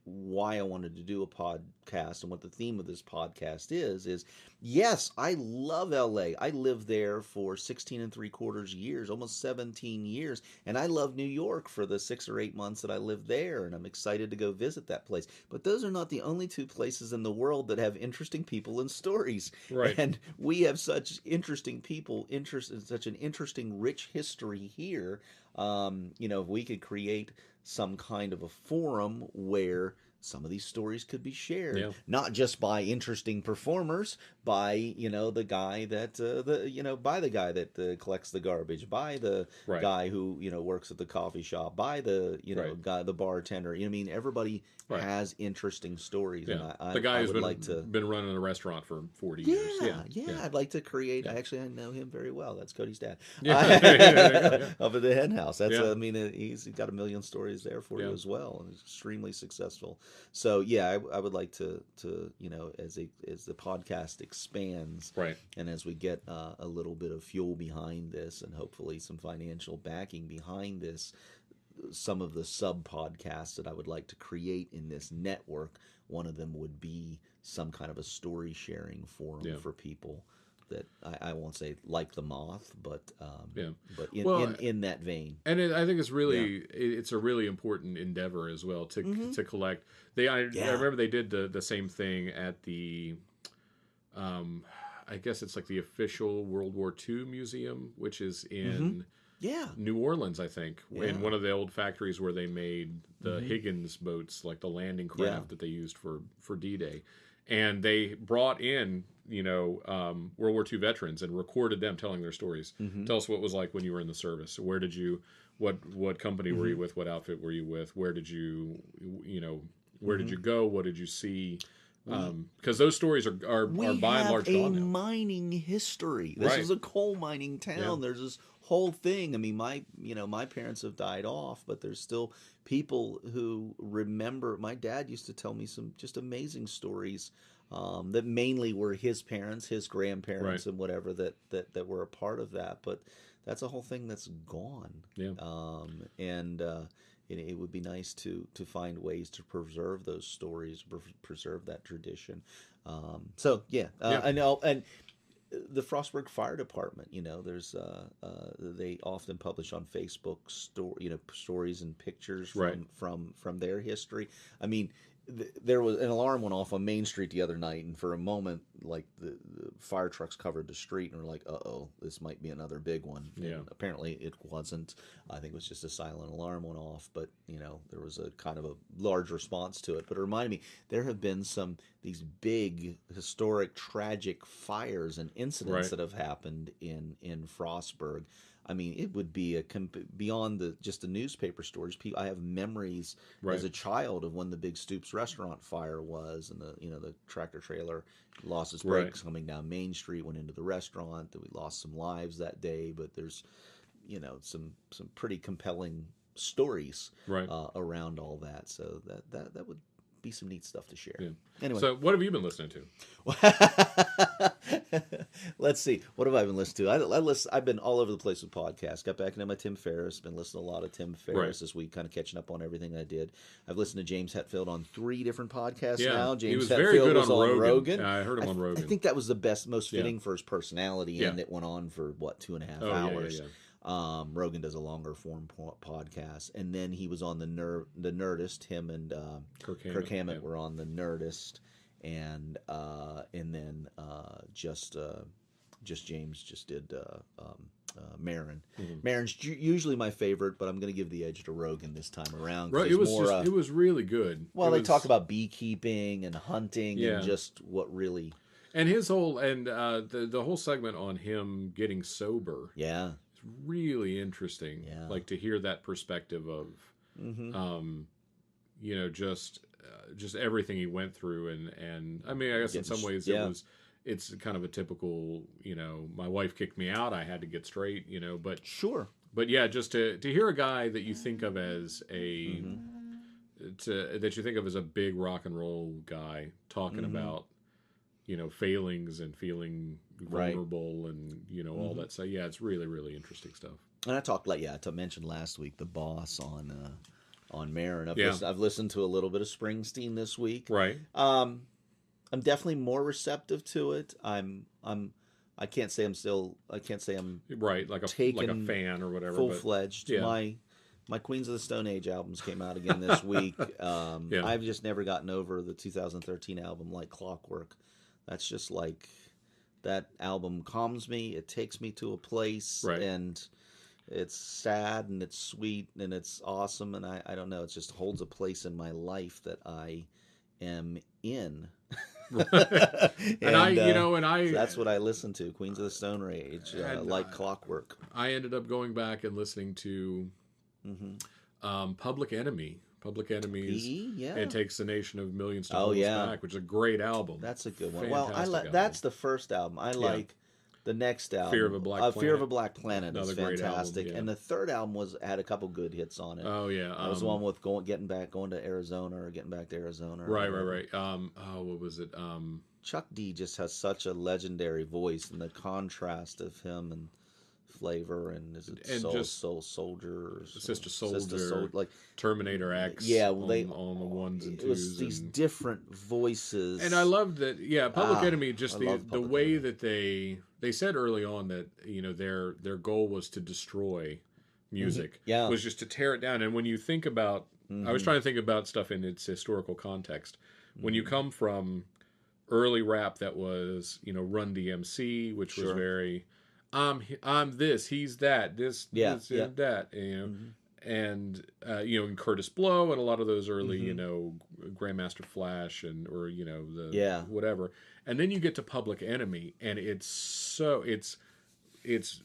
why I wanted to do a podcast and what the theme of this podcast is yes, I love LA. I lived there for 16 3/4 years, almost 17 years. And I love New York for the 6 or 8 months that I lived there. And I'm excited to go visit that place. But those are not the only two places in the world that have interesting people and stories. Right. And we have such interesting people, such an interesting, rich history here. You know, if we could create some kind of a forum where some of these stories could be shared, not just by interesting performers, by, you know, the guy that by the guy that collects the garbage, by the guy who, you know, works at the coffee shop, by the, you know, guy, the bartender. You know, I mean, everybody has interesting stories. Yeah. And the guy who's been been running a restaurant for 40 years. Yeah. I'd like to create. Actually, I know him very well. That's Cody's dad. Up at the Hen House. That's I mean, he's got a million stories there for you as well, and he's extremely successful. So yeah, I would like to you know, as the podcast expands, and as we get a little bit of fuel behind this, and hopefully some financial backing behind this, some of the sub podcasts that I would like to create in this network, one of them would be some kind of a story sharing forum for people that I won't say like The Moth, but in that vein. And I think it's really it's a really important endeavor as well to collect. I remember they did the same thing at the I guess it's like the official World War II museum, which is in New Orleans, I think, in one of the old factories where they made the Higgins boats, like the landing craft that they used for D-Day. And they brought in, you know, World War II veterans and recorded them telling their stories. Tell us what it was like when you were in the service. Where did you, what company were you with? What outfit were you with? Where did you, you know, where did you go? What did you see? Because those stories are by and large gone now. We have a mining history. This is a coal mining town. There's this whole thing. I mean, my parents have died off, but there's still people who remember. My dad used to tell me some just amazing stories that mainly were his parents, his grandparents, and whatever that were a part of that. But that's a whole thing that's gone. it would be nice to find ways to preserve those stories, preserve that tradition. I know, and the Frostburg Fire Department, there's they often publish on Facebook stories and pictures from their history. I mean, there was an alarm went off on Main Street the other night, and for a moment, like the fire trucks covered the street, and we're like, "Uh-oh, this might be another big one." Yeah. And apparently, it wasn't. I think it was just a silent alarm went off, but there was a kind of a large response to it. But it reminded me, there have been these big, historic, tragic fires and incidents that have happened in Frostburg. I mean, it would be beyond just the newspaper stories. I have memories as a child of when the Big Stoops restaurant fire was, and the tractor trailer lost its brakes coming down Main Street, went into the restaurant. That we lost some lives that day, but there's some pretty compelling stories around all that. So that would be some neat stuff to share. Yeah. Anyway, so what have you been listening to? Let's see. What have I been listening to? I've been all over the place with podcasts. Got back into my Tim Ferriss. Been listening to a lot of Tim Ferriss this week, kind of catching up on everything I did. I've listened to James Hetfield on 3 different podcasts now. James he was Hetfield very good was on Rogan. Yeah, I heard him on Rogan. I think that was the most fitting for his personality, and it went on for 2.5 hours. Yeah. Rogan does a longer form podcast, and then he was on the Nerdist. Him and Kirk Hammett were on the Nerdist, and then just James just did Marin. Mm-hmm. Marin's usually my favorite, but I'm going to give the edge to Rogan this time around. Right, it was really good. Well, they talk about beekeeping and hunting and just what really. And his whole the whole segment on him getting sober. Yeah. Really interesting, like to hear that perspective of, just everything he went through, and I mean, I guess in some ways it's kind of a typical, my wife kicked me out, I had to get straight, but sure, but yeah, just to hear a guy that you think of as that you think of as a big rock and roll guy talking about, failings and feeling vulnerable and all that. So yeah, it's really, really interesting stuff. And I talked I mentioned last week the Boss on Marin. I've listened to a little bit of Springsteen this week. Right. I'm definitely more receptive to it. I can't say I'm right, like a fan or whatever. Full fledged. Yeah. My Queens of the Stone Age albums came out again this week. I've just never gotten over the 2013 album Like Clockwork. That's just like, that album calms me. It takes me to a place, and it's sad and it's sweet and it's awesome. And I don't know, it just holds a place in my life that I am in. and that's what I listen to. Queens of the Stone Age, Like Clockwork. I ended up going back and listening to Public Enemy. Public Enemies. It Takes a Nation of Millions to Hold Us Back, which is a great album. That's a good one. That's the first album. I like the next album. Fear of a Black Planet. Fear of a Black Planet is fantastic. Album, and the third album had a couple good hits on it. Oh yeah. It was the one with going to Arizona or getting back to Arizona. Right. What was it? Chuck D just has such a legendary voice, and the contrast of him and Flavor and Soul Soldier, Sister Soldier, like Terminator X. Yeah, on the ones and twos. It was these different voices, and I loved that. Yeah, Public Enemy. Just the way that they said early on that their goal was to destroy music. Yeah, was just to tear it down. And when you think about, I was trying to think about stuff in its historical context. When you come from early rap that was Run DMC, which was very. I'm this, he's that, this and that, and and Curtis Blow and a lot of those early, Grandmaster Flash or whatever, and then you get to Public Enemy, and it's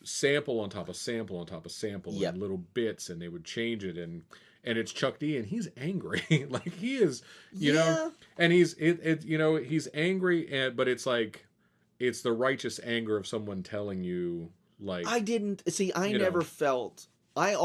sample on top of sample on top of sample and little bits, and they would change it, and it's Chuck D, and he's angry, like he is, and he's angry, but it's like. It's the righteous anger of someone telling you, like... I didn't... See, I never felt... I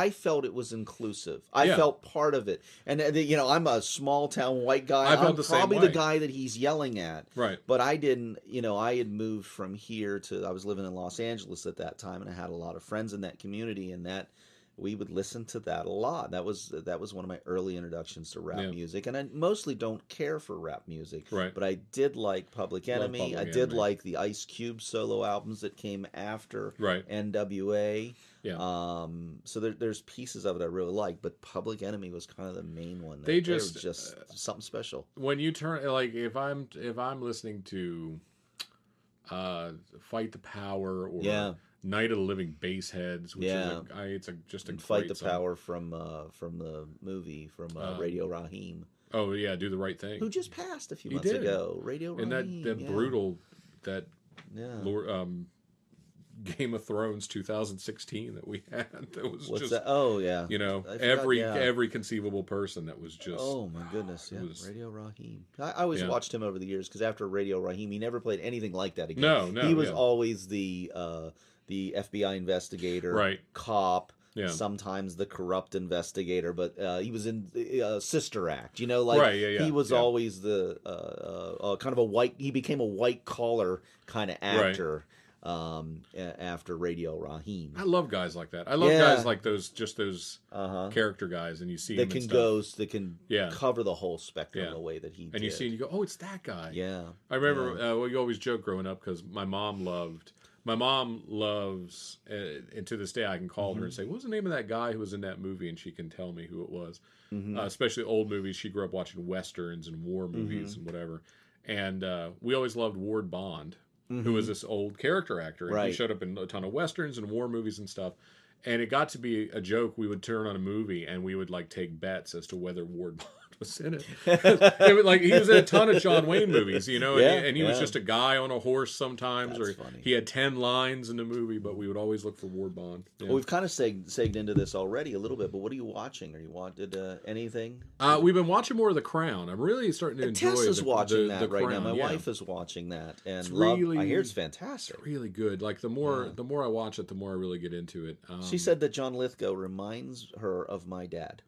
felt it was inclusive. I felt part of it. And, I'm a small-town white guy. I'm probably the guy that he's yelling at. Right. But I didn't... I had moved from here to... I was living in Los Angeles at that time, and I had a lot of friends in that community, and that we would listen to that a lot. That was one of my early introductions to rap music, and I mostly don't care for rap music. Right. But I did like Public Enemy. I did like the Ice Cube solo albums that came after NWA. Yeah. So there's pieces of it I really like, but Public Enemy was kind of the main one. They were just something special. When you turn, like, if I'm listening to Fight the Power or Night of the Living Bassheads, which is just a Fight the song. Power from the movie from Radio Raheem. Oh yeah, Do the Right Thing. Who just passed a few months ago? Radio Raheem. And that brutal Game of Thrones 2016 that we had. That was What's that? Oh yeah. You know, every conceivable person that was just. Oh my goodness! Yeah, Radio Raheem. I always watched him over the years because after Radio Raheem, he never played anything like that again. No. He was always the FBI investigator, cop. Yeah. Sometimes the corrupt investigator, but he was in Sister Act. You know, like he was always the kind of a white. He became a white collar kind of actor. After Radio Raheem. I love guys like that. I love guys like those character guys, and you see that can cover the whole spectrum the way that he did. And you see, and you go, oh, it's that guy. Yeah. I remember we always joke growing up because my mom loves, and to this day I can call her and say, what was the name of that guy who was in that movie? And she can tell me who it was. Especially old movies. She grew up watching Westerns and war movies and whatever. And we always loved Ward Bond, who was this old character actor. And he showed up in a ton of Westerns and war movies and stuff. And it got to be a joke. We would turn on a movie and we would like take bets as to whether Ward Bond was in it. Like he was in a ton of John Wayne movies, you know, and he was just a guy on a horse sometimes. That's funny. He had 10 lines in the movie, but we would always look for Ward Bond. Yeah. Well, we've kind of segged into this already a little bit, but what are you watching? Are you wanted anything? We've been watching more of The Crown. I'm really starting to enjoy Tessa's watching the right Crown. now. My wife is watching that, and I hear it's fantastic. It's really good. Like the more I watch it, the more I really get into it. She said that John Lithgow reminds her of my dad.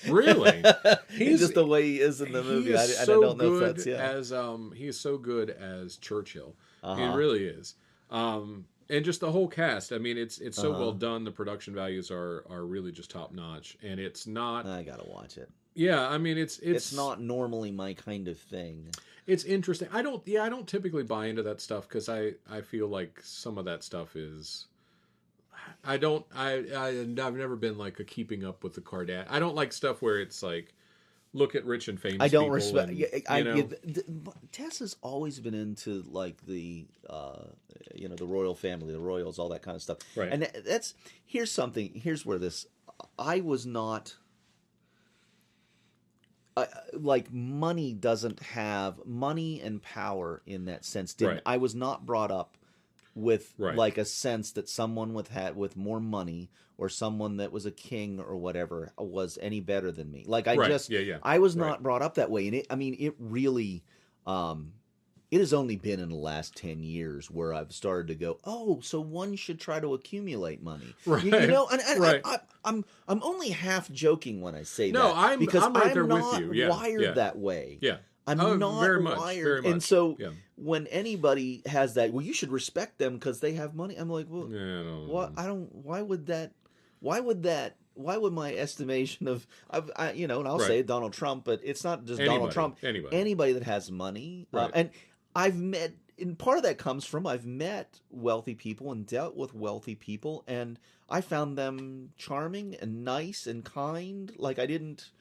Really? He's just the way he is in the movie. I don't know if that's as he is so good as Churchill. He really is. And just the whole cast. I mean, it's so well done. The production values are really just top notch, and it's not. I gotta watch it. Yeah, I mean, it's not normally my kind of thing. It's interesting. I don't typically buy into that stuff because I feel like some of that stuff is. I've never been like a keeping up with the Kardashians. I don't like stuff where it's like, look at rich and famous. I don't people respect. Tess has always been into like the royal family, the royals, all that kind of stuff. Right. And here's something. Here's where I was not. Like money and power in that sense. I was not brought up with like a sense that someone with more money or someone that was a king or whatever was any better than me. Like I was not brought up that way. And it really, it has only been in the last 10 years where I've started to go, oh, so one should try to accumulate money. Right. You know, and I'm only half joking when I say that. Because I'm right there with you. Yeah. Wired that way. Yeah. I'm not very much, wired. very much. And so when anybody has that, well, you should respect them because they have money. I'm like, well, why would my estimation of, and I'll say Donald Trump, but it's not just Donald Trump. Anybody that has money. And I've met, and part of that comes from I've met wealthy people and dealt with wealthy people, and I found them charming and nice and kind. Like I didn't,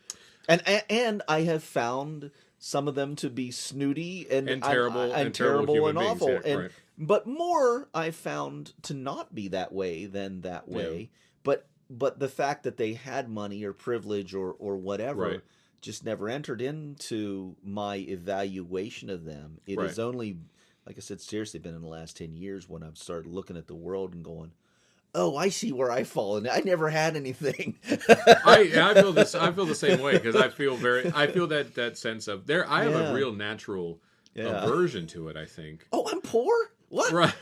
and I have found some of them to be snooty and terrible and awful. But more I've found to not be that way than that way. But the fact that they had money or privilege or whatever just never entered into my evaluation of them. It has only, like I said, seriously been in the last 10 years when I've started looking at the world and going, oh, I see where I fall, and I never had anything. I feel this. I feel the same way because I feel that sense of there. I have a real natural aversion to it. I think. Oh, I'm poor. What? Right.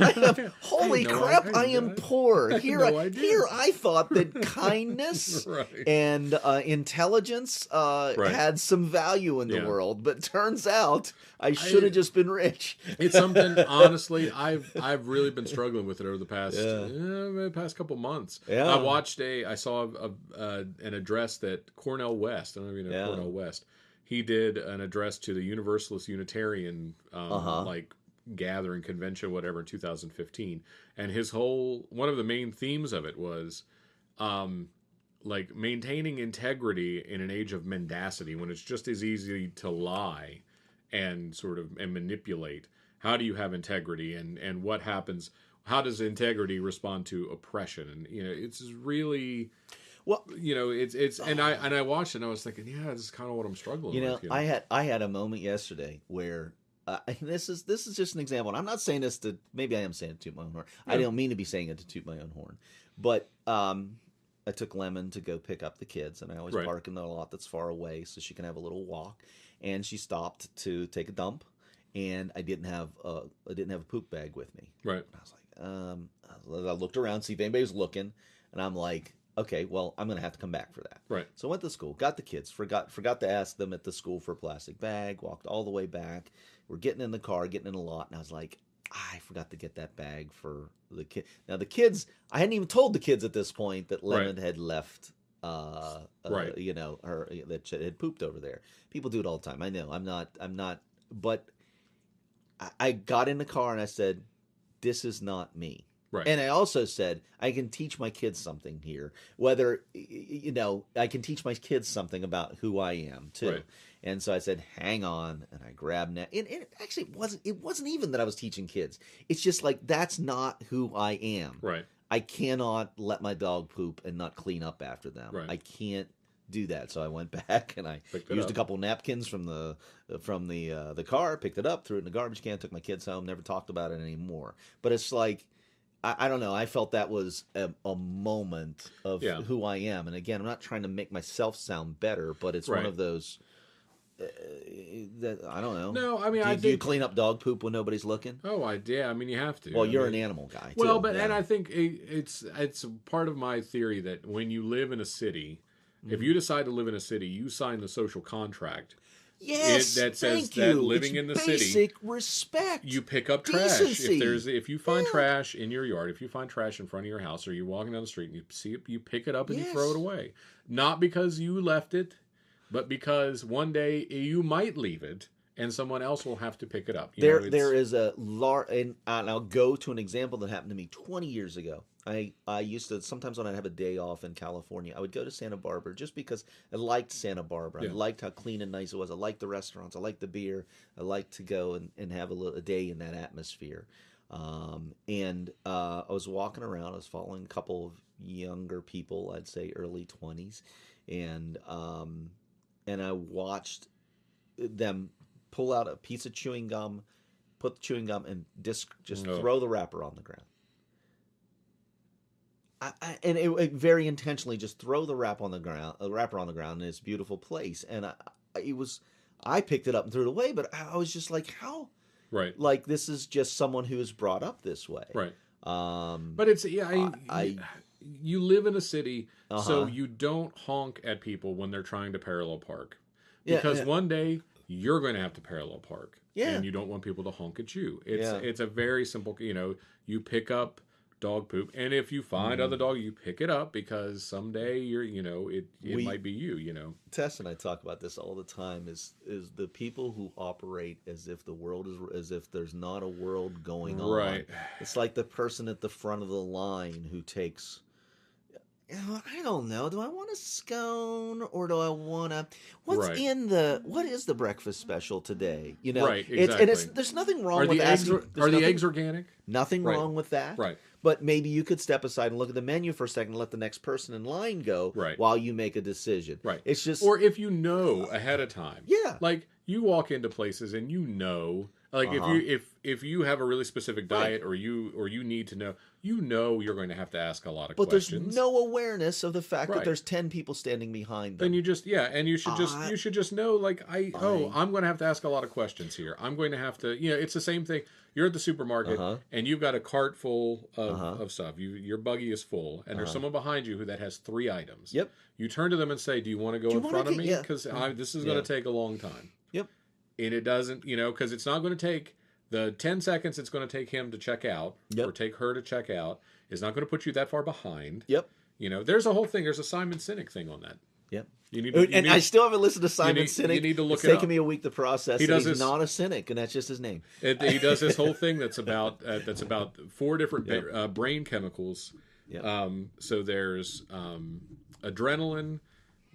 Holy crap! I am poor. Here I thought that kindness right. and intelligence had some value in the world, but turns out I should have just been rich. It's something, honestly, I've really been struggling with it over the past couple months. Yeah. I saw an address that Cornel West, I don't know if you know Cornel West, he did an address to the Universalist Unitarian gathering, convention, whatever, in 2015, and one of the main themes of it was like maintaining integrity in an age of mendacity, when it's just as easy to lie and manipulate. How do you have integrity, and what happens? How does integrity respond to oppression? And it's really, well, it's and I watched it and I was thinking, this is kind of what I'm struggling with. I had a moment yesterday where this is just an example. And I'm not saying this to, maybe I am saying it to toot my own horn. Yeah. I don't mean to be saying it to toot my own horn, but I took Lemon to go pick up the kids, and I always park in the lot that's far away so she can have a little walk. And she stopped to take a dump, and I didn't have a poop bag with me. Right. And I was like, I looked around, see if anybody was looking, and I'm like, okay, well, I'm going to have to come back for that. Right. So I went to school, got the kids, forgot to ask them at the school for a plastic bag, walked all the way back. We're getting in the car, getting in a lot, and I was like, I forgot to get that bag for the kid. Now the kids, I hadn't even told the kids at this point that Lemon had left, her, that had pooped over there. People do it all the time. I know. I'm not, but I got in the car and I said, this is not me. Right. And I also said, I can teach my kids something here. Whether, I can teach my kids something about who I am, too. Right. And so I said, hang on. And I grabbed that. And it actually wasn't even that I was teaching kids. It's just like, that's not who I am. Right. I cannot let my dog poop and not clean up after them. Right. I can't do that. So I went back and I used a couple napkins from the car, picked it up, threw it in the garbage can, took my kids home, never talked about it anymore. But it's like, I don't know. I felt that was a moment of who I am. And again, I'm not trying to make myself sound better, but it's one of those that I don't know. No, I mean, do you clean up dog poop when nobody's looking? Oh, I mean, you have to. Well, you're an animal guy, too. Well, but and I think it's part of my theory that when you live in a city, if you decide to live in a city, you sign the social contract. Yes, that says that living in the city, basic respect. You pick up trash. If you find trash in your yard, if you find trash in front of your house, or you're walking down the street and you see it, you pick it up and you throw it away. Not because you left it, but because one day you might leave it and someone else will have to pick it up. There is a large, and I'll go to an example that happened to me 20 years ago. I used to, sometimes when I'd have a day off in California, I would go to Santa Barbara just because I liked Santa Barbara. I liked how clean and nice it was. I liked the restaurants. I liked the beer. I liked to go and have a day in that atmosphere. I was walking around. I was following a couple of younger people, I'd say early 20s. And I watched them pull out a piece of chewing gum, put the chewing gum, and just throw the wrapper on the ground. And it very intentionally just throw the wrapper on the ground in this beautiful place. And I picked it up and threw it away, but I was just like, how? Right. Like, this is just someone who is brought up this way. Right. But it's, you live in a city, so you don't honk at people when they're trying to parallel park. Because one day you're going to have to parallel park. Yeah. And you don't want people to honk at you. It's a very simple, you pick up dog poop, and if you find other dog, you pick it up, because someday it might be you. Tess and I talk about this all the time. Is the people who operate as if the world is, as if there's not a world going on. Right. It's like the person at the front of the line who takes, I don't know. Do I want a scone, or do I want to? What is the breakfast special today? Right. Exactly. There's nothing wrong with asking. Are the eggs organic? Nothing wrong with that. Right. But maybe you could step aside and look at the menu for a second and let the next person in line go while you make a decision. Right. It's just, or if you know ahead of time. Yeah. Like, you walk into places and Like if you have a really specific diet, or you need to know, you're going to have to ask a lot of questions. But there's no awareness of the fact that there's 10 people standing behind them. Then you should just know, like, I'm going to have to ask a lot of questions here. I'm going to have to, it's the same thing. You're at the supermarket and you've got a cart full of stuff. Your buggy is full, and there's someone behind you that has 3 items. Yep. You turn to them and say, "Do you want to go in front of me? Because this is going to take a long time." Yep. And it doesn't, because it's not going to take the 10 seconds it's going to take him to check out or take her to check out. Is not going to put you that far behind. Yep. There's a whole thing. There's a Simon Sinek thing on that. Yep. I still haven't listened to Simon Sinek. You need to look it's taken me a week to process. He's not a cynic, and that's just his name. He does this whole thing that's about 4 different brain chemicals. Yep. So there's adrenaline,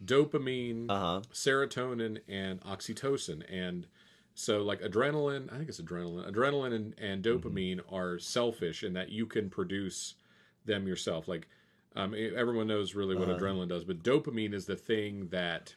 dopamine, serotonin, and oxytocin. And so, like, adrenaline, I think it's adrenaline and dopamine are selfish in that you can produce them yourself. Like, everyone knows really what adrenaline does, but dopamine is the thing that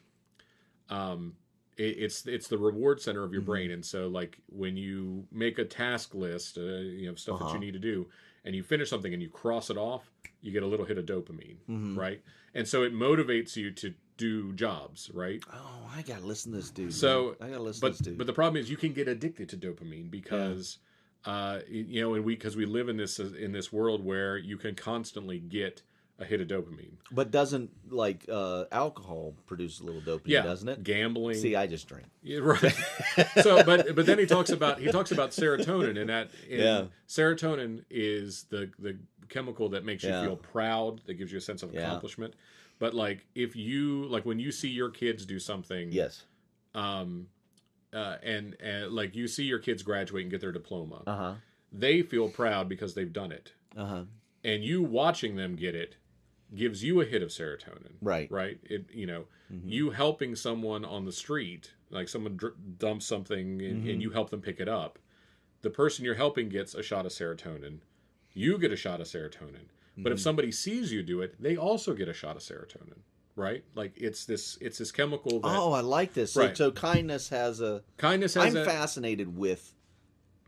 it's the reward center of your brain. And so, like, when you make a task list, stuff that you need to do, and you finish something and you cross it off, you get a little hit of dopamine, right? And so it motivates you to do jobs, right? Oh, I gotta listen to this dude. So I gotta listen to this dude. But the problem is you can get addicted to dopamine because because we live in this world where you can constantly get a hit of dopamine. But doesn't, like, alcohol produce a little dopamine, doesn't it? Gambling. See, I just drink. Yeah, right. So, but then he talks about serotonin, and serotonin is the chemical that makes you feel proud, that gives you a sense of accomplishment. But, like, when you see your kids do something, and like you see your kids graduate and get their diploma, they feel proud because they've done it. And you watching them get it gives you a hit of serotonin. Right. You helping someone on the street, like someone dumps something and you help them pick it up. The person you're helping gets a shot of serotonin. You get a shot of serotonin. But if somebody sees you do it, they also get a shot of serotonin. Right? Like, it's this chemical that... Oh, I like this. So kindness has a... I'm fascinated with...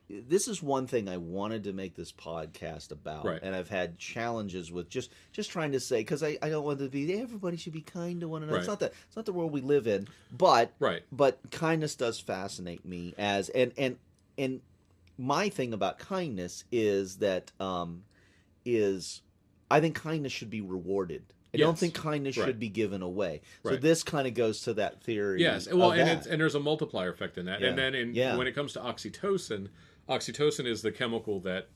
This is one thing I wanted to make this podcast about, and I've had challenges with just trying to say, because I don't want to be, everybody should be kind to one another. It's not the world we live in, but kindness does fascinate me as and my thing about kindness is that I think kindness should be rewarded. I don't think kindness should be given away. So this kind of goes to that theory. Yes, well, and there's a multiplier effect in that. And then when it comes to oxytocin is the chemical that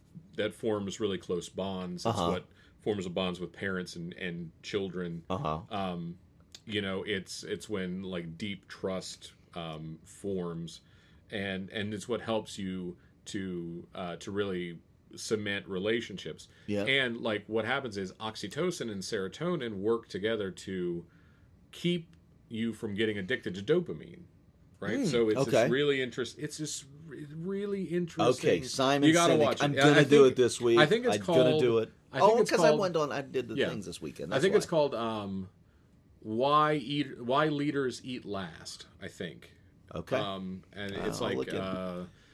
forms really close bonds. It's what forms the bonds with parents and children. It's when, like, deep trust forms, and it's what helps you to really cement relationships. And, like, what happens is oxytocin and serotonin work together to keep you from getting addicted to dopamine, right? So it's just really interesting. It's just really interesting. Okay, Simon, you gotta watch it. I'm gonna do it this week. I think it's called. Gonna do it. Because I did the things this weekend. I think it's called "Why Leaders Eat Last." I think. Okay. And it's like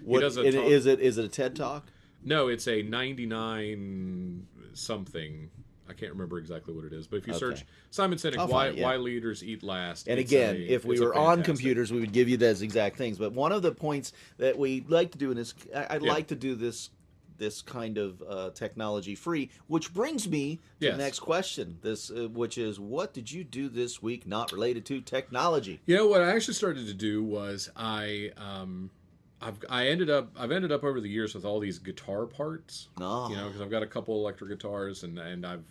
is it a TED Talk? No, it's a 99 something. I can't remember exactly what it is, but if you search Simon Sinek, why leaders eat last. And again, if we were on computers, we would give you those exact things. But one of the points that we like to do in this, I'd like to do this kind of technology free, which brings me to the next question. Which is, what did you do this week not related to technology? What I actually started to do was I've ended up over the years with all these guitar parts. Because I've got a couple electric guitars and I've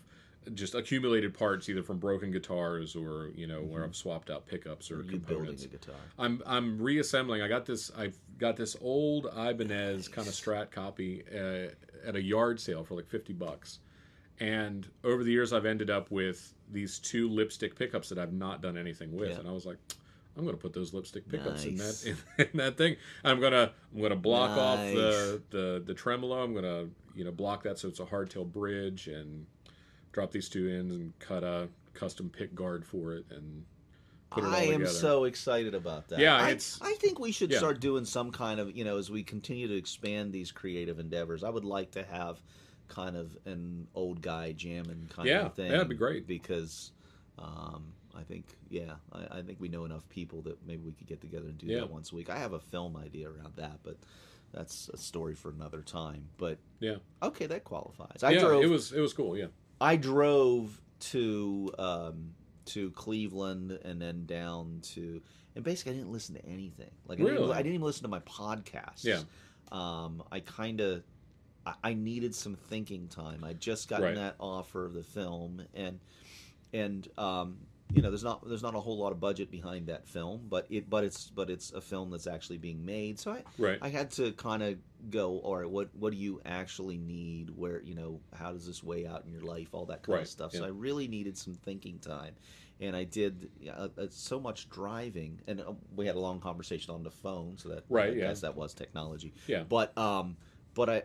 just accumulated parts either from broken guitars or where I've swapped out pickups or components. Building a guitar. I'm reassembling. I've got this old Ibanez kind of Strat copy at a yard sale for like $50. And over the years I've ended up with these 2 lipstick pickups that I've not done anything with. And I was like, I'm going to put those lipstick pickups in that thing. I'm going to block off the tremolo. I'm going to block that so it's a hardtail bridge and drop these 2 in and cut a custom pick guard for it and put it all together. together. I am so excited about that. Yeah, I think we should start doing some kind of, as we continue to expand these creative endeavors. I would like to have kind of an old guy jamming kind of thing. Yeah, that'd be great. Because I think we know enough people that maybe we could get together and do that once a week. I have a film idea around that, but that's a story for another time. But okay, that qualifies. It was cool. Yeah, I drove to Cleveland and then down to, and basically I didn't listen to anything. Like really? I didn't even listen to my podcasts. Yeah. I needed some thinking time. I'd just gotten that offer of the film, and there's not a whole lot of budget behind that film, but it's a film that's actually being made. So I had to kind of go, all right, what do you actually need? Where, how does this weigh out in your life? All that kind of stuff. Yeah. So I really needed some thinking time, and I did so much driving, and we had a long conversation on the phone. So that I guess that was technology. Yeah, but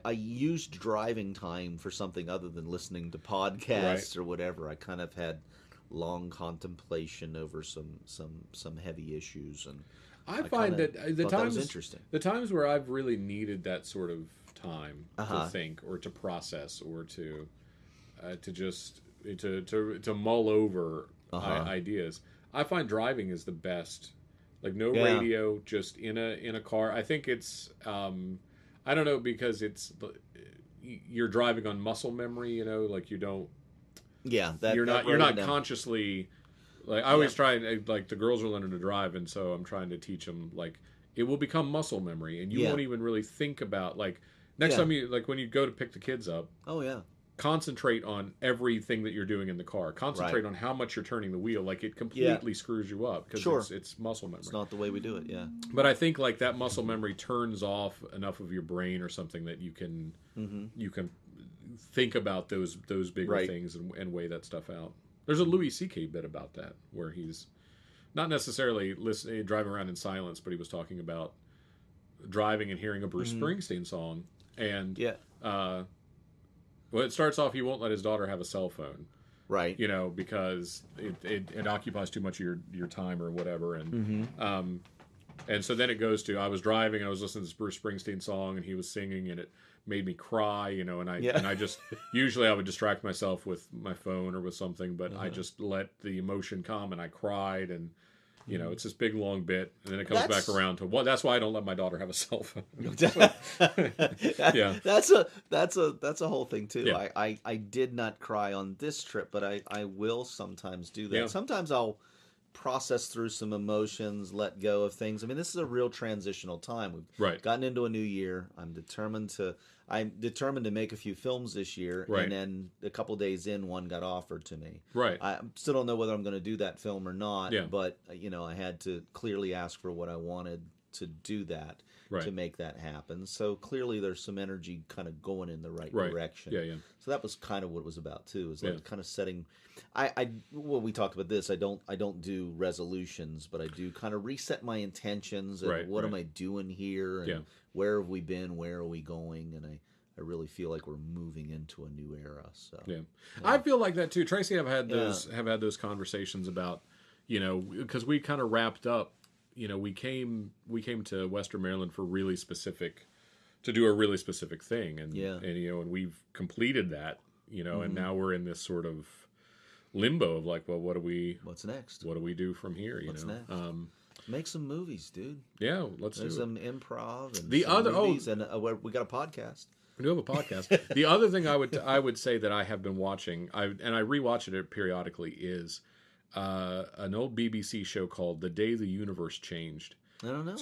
I used driving time for something other than listening to podcasts or whatever. I kind of had long contemplation over some heavy issues, and I find that that was interesting. The times where I've really needed that sort of time to think or to process or to just to mull over ideas, I find driving is the best. Like no radio, just in a car. I think it's I don't know, because you're driving on muscle memory, like you don't. Yeah, you're not consciously. Like I always try, like the girls are learning to drive, and so I'm trying to teach them, like it will become muscle memory, and you won't even really think about, like next time you, like when you go to pick the kids up. Oh yeah. Concentrate on everything that you're doing in the car. Concentrate on how much you're turning the wheel. Like it completely screws you up because it's muscle memory. It's not the way we do it. Yeah. But I think like that muscle memory turns off enough of your brain or something that you can think about those bigger things and weigh that stuff out. There's a Louis C.K. bit about that where he's not necessarily driving around in silence, but he was talking about driving and hearing a Bruce Springsteen song, and well, it starts off, he won't let his daughter have a cell phone. Right. Because it occupies too much of your time or whatever. And and so then it goes to, I was driving, I was listening to this Bruce Springsteen song, and he was singing, and it made me cry, and I just, usually I would distract myself with my phone or with something, but I just let the emotion come, and I cried, and it's this big long bit, and then it comes back around to that's why I don't let my daughter have a cell phone. That's a whole thing too. Yeah. I did not cry on this trip, but I will sometimes do that. Yeah. Sometimes I'll process through some emotions, let go of things. I mean, this is a real transitional time. We've gotten into a new year. I'm determined to make a few films this year, and then a couple of days in, one got offered to me. Right. I still don't know whether I'm going to do that film or not, but I had to clearly ask for what I wanted to do that, to make that happen. So clearly there's some energy kind of going in the right direction. Yeah, yeah. So that was kind of what it was about too, is like kind of setting. We talked about this. I don't do resolutions, but I do kind of reset my intentions and what am I doing here, and where have we been, where are we going, and I really feel like we're moving into a new era. So I feel like that too. Tracy have had those conversations about, because we kind of wrapped up. We came to Western Maryland for to do a really specific thing, and and we've completed that, and now we're in this sort of limbo of like, well, what's next? What do we do from here? What's next? Make some movies, dude. Yeah, let's do some improv and movies, and we got a podcast. We do have a podcast. The other thing I would say that I have been watching, I rewatch it periodically, is an old BBC show called The Day the Universe Changed. I don't know.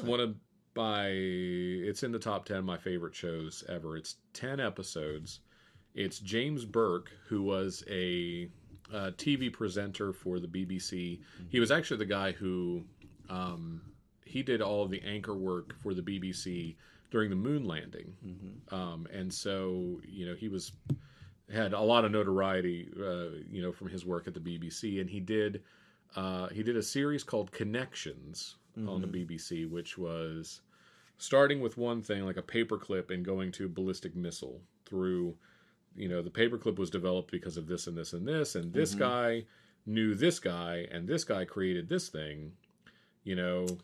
It's in the top 10 of my favorite shows ever. It's 10 episodes. It's James Burke, who was a TV presenter for the BBC. He was actually the guy who he did all of the anchor work for the BBC during the moon landing. And so, he had a lot of notoriety, from his work at the BBC, and he did a series called Connections on the BBC, which was starting with one thing like a paperclip and going to a ballistic missile through. The paperclip was developed because of this and this and this, and this guy knew this guy, and this guy created this thing,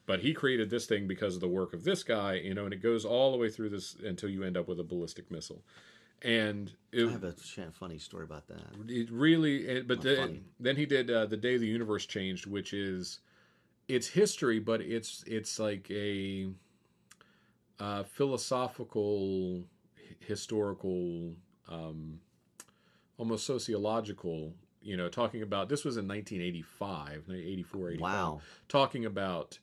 but he created this thing because of the work of this guy, and it goes all the way through this until you end up with a ballistic missile. And I have a funny story about that. It really, but then he did The Day the Universe Changed, which is, it's history, but it's like a philosophical, historical, almost sociological, talking about, this was in 1985, 84, 85. Wow. Talking about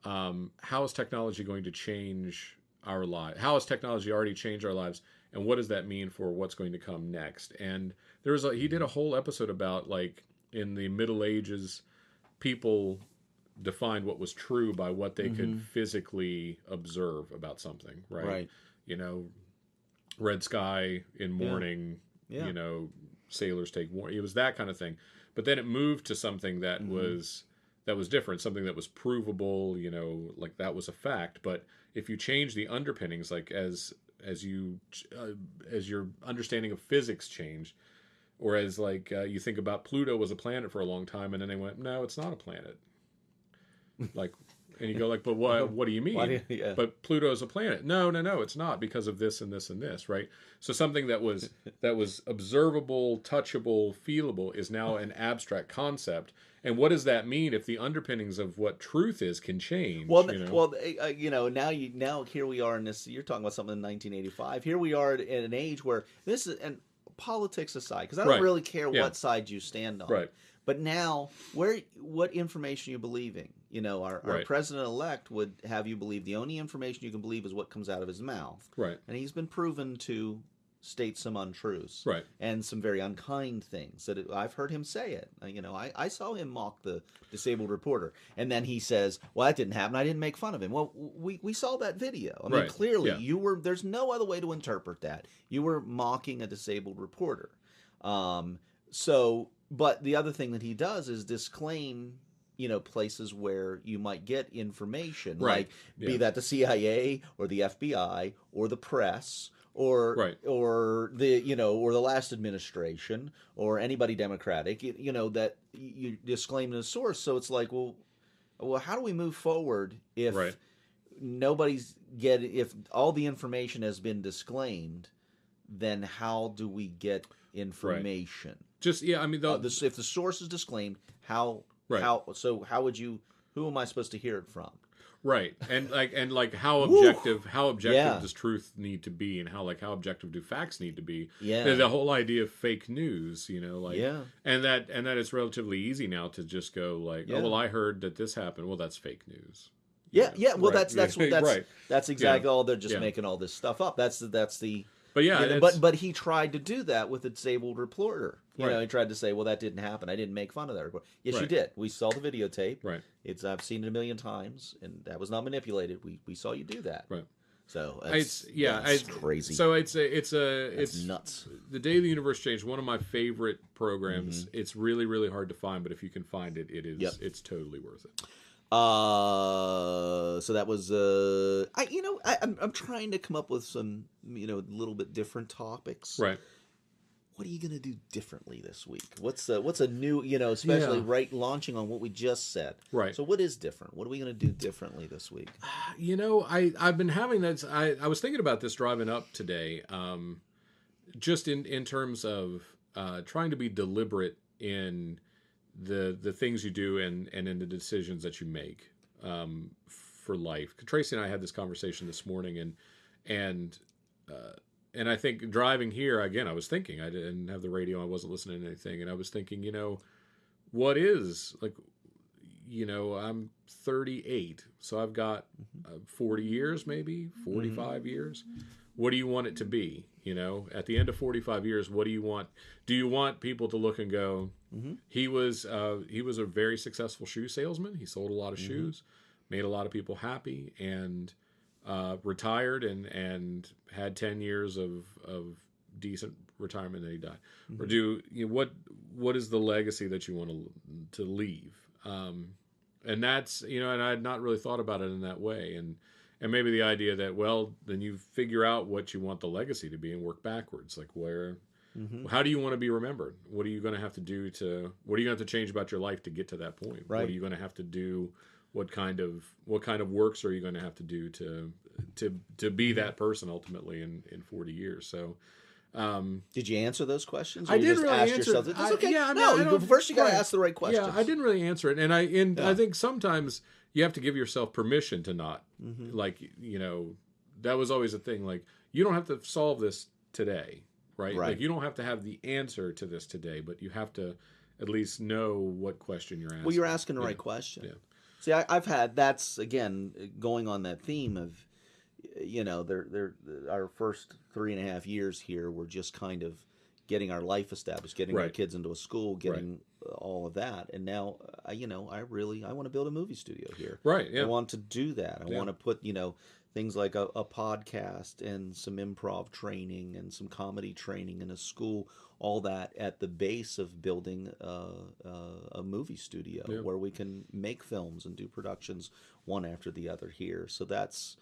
how is technology going to change our lives? How has technology already changed our lives? And what does that mean for what's going to come next? And he did a whole episode about, like, in the Middle Ages, people defined what was true by what they could physically observe about something, right? Red sky in morning, sailors take warning. It was that kind of thing. But then it moved to something that was different, something that was provable, like that was a fact. But if you change the underpinnings, like as your understanding of physics changed, or as you think about Pluto was a planet for a long time, and then they went, no, it's not a planet. Like, and you go like, but what do you mean? But Pluto is a planet. No, it's not, because of this and this and this, right? So something that was observable, touchable, feelable is now an abstract concept. And what does that mean if the underpinnings of what truth is can change? Well, now here we are in this. You're talking about something in 1985. Here we are in an age where this is, and politics aside, because I don't really care what side you stand on. Right. But now, what information are you believing? Our president-elect would have you believe the only information you can believe is what comes out of his mouth. Right. And he's been proven to state some untruths. Right. And some very unkind things that I've heard him say it. I saw him mock the disabled reporter. And then he says, well, that didn't happen. I didn't make fun of him. Well, we saw that video. I mean, clearly there's no other way to interpret that. You were mocking a disabled reporter. But the other thing that he does is disclaim, places where you might get information, like be that the CIA or the FBI or the press or the last administration or anybody Democratic, that you disclaim the source. So it's like, well, how do we move forward if if all the information has been disclaimed? Then how do we get information? If the source is disclaimed, how would you? Who am I supposed to hear it from? Right, and how objective does truth need to be, and how objective do facts need to be? Yeah, the whole idea of fake news, and that it's relatively easy now to just go like, oh well, I heard that this happened. Well, that's fake news. Yeah. Well, that's exactly all. They're just making all this stuff up. That's the. But but he tried to do that with a disabled reporter. He tried to say, "Well, that didn't happen. I didn't make fun of that report." Yes, you did. We saw the videotape. Right. I've seen it a million times, and that was not manipulated. We saw you do that. Right. So it's crazy. So it's nuts. The Day the Universe Changed, one of my favorite programs. It's really, really hard to find, but if you can find it, it is. It's totally worth it. So that was I'm trying to come up with some little bit different topics. Right. What are you going to do differently this week? What's a new, especially launching on what we just said. Right. So what is different? What are we going to do differently this week? I've been having that. I was thinking about this driving up today, just in terms of trying to be deliberate in the things you do and in the decisions that you make for life. Tracy and I had this conversation this morning, and I think driving here again, I was thinking, I didn't have the radio, I wasn't listening to anything, and I was thinking, what is I'm 38, so I've got 40 years, maybe 45 years. What do you want it to be? At the end of 45 years, what do you want? Do you want people to look and go, he was a very successful shoe salesman. He sold a lot of shoes, made a lot of people happy, and retired and had 10 years of decent retirement, and he died. Or what is the legacy that you want to leave? And that's, and I had not really thought about it in that way. And maybe the idea that, well, then you figure out what you want the legacy to be and work backwards. Like How do you want to be remembered? What are you going to have to do what are you going to have to change about your life to get to that point? Right. What are you going to have to do? What kind of works are you going to have to do to be that person ultimately in 40 years? So, did you answer those questions? I didn't really answer. Yourself, that's okay. Yeah, I mean, no, first you got to ask the right questions. Yeah, I didn't really answer it, and I think sometimes you have to give yourself permission to not like that was always a thing. Like you don't have to solve this today, right? Like you don't have to have the answer to this today, but you have to at least know what question you're asking. Well, you're asking the right question. Yeah. See, I've had that's again going on that theme of, our first 3.5 years here were just kind of getting our life established, getting our kids into a school, getting all of that, and now I want to build a movie studio here. Right. Yeah. I want to do that. I want to put things like a podcast and some improv training and some comedy training in a school, all that at the base of building a movie studio where we can make films and do productions one after the other here. So that's,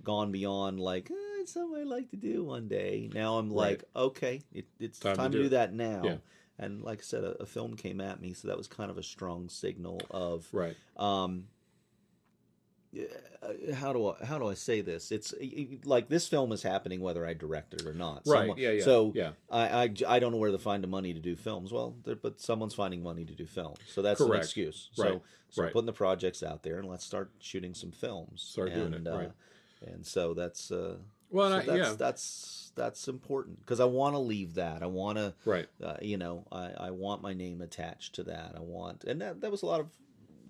gone beyond like, it's something I'd like to do one day. Now I'm like, okay, it's time to do that now. Yeah. And like I said, a film came at me, so that was kind of a strong signal of how do I say this? It's like this film is happening whether I direct it or not. Right. So I don't know where to find the money to do films. Well, but someone's finding money to do films, so that's an excuse. So putting the projects out there and let's start shooting some films. Start doing it. Right. And so that's that's important because I want to leave that. I want to I want my name attached to that. And that was a lot of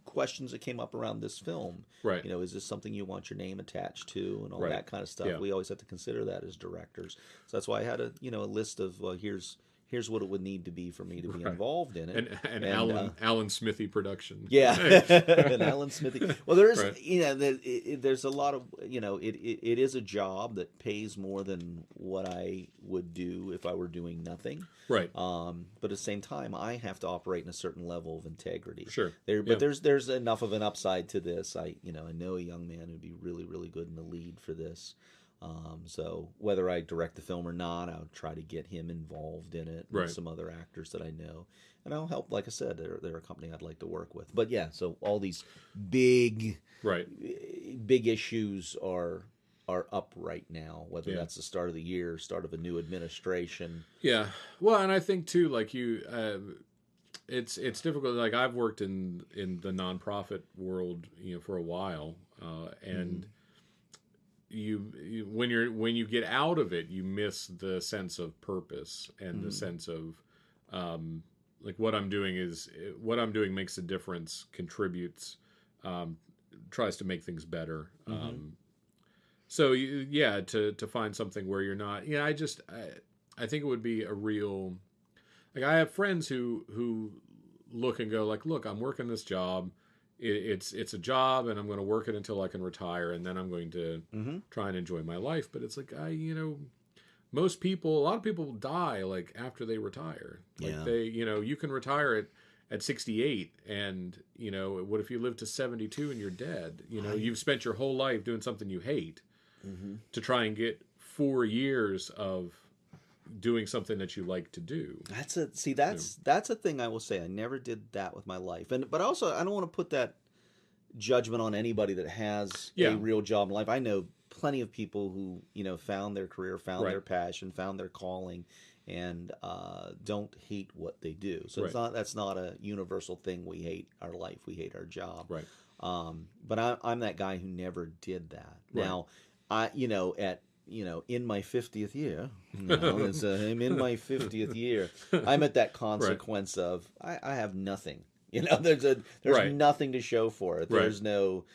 questions that came up around this film. Right. Is this something you want your name attached to and all that kind of stuff? Yeah. We always have to consider that as directors. So that's why I had a list of here's what it would need to be for me to be involved in it. And Alan Smithy production. Yeah, and Alan Smithy. Well, there's there's a lot of it is a job that pays more than what I would do if I were doing nothing. Right. But at the same time, I have to operate in a certain level of integrity. Sure. But there's enough of an upside to this. I know a young man who'd be really, really good in the lead for this. So whether I direct the film or not, I'll try to get him involved in it and some other actors that I know. And I'll help, like I said, they're a company I'd like to work with. But yeah, so all these big issues are up right now, whether that's the start of the year, start of a new administration. Yeah. Well, and I think too, like it's difficult. Like I've worked in the nonprofit world, for a while, and when you get out of it, you miss the sense of purpose and the sense of like what I'm doing makes a difference, contributes, tries to make things better. So to find something where you're not, I think it would be a real, like I have friends who look and go like, look, I'm working this job. It's a job and I'm going to work it until I can retire. And then I'm going to try and enjoy my life. But it's like, a lot of people die like after they retire. Like you can retire at 68 and, what if you live to 72 and you're dead? You've spent your whole life doing something you hate to try and get 4 years of doing something that you like to do. That's a thing I will say. I never did that with my life. But also I don't want to put that judgment on anybody that has a real job in life. I know plenty of people who, found their career, found their passion, found their calling, and don't hate what they do. So that's not a universal thing. We hate our life. We hate our job. Right. But I'm that guy who never did that. Right. Now, in my 50th year, I'm in my 50th year. I'm at that consequence of I have nothing. There's nothing to show for it. There's no,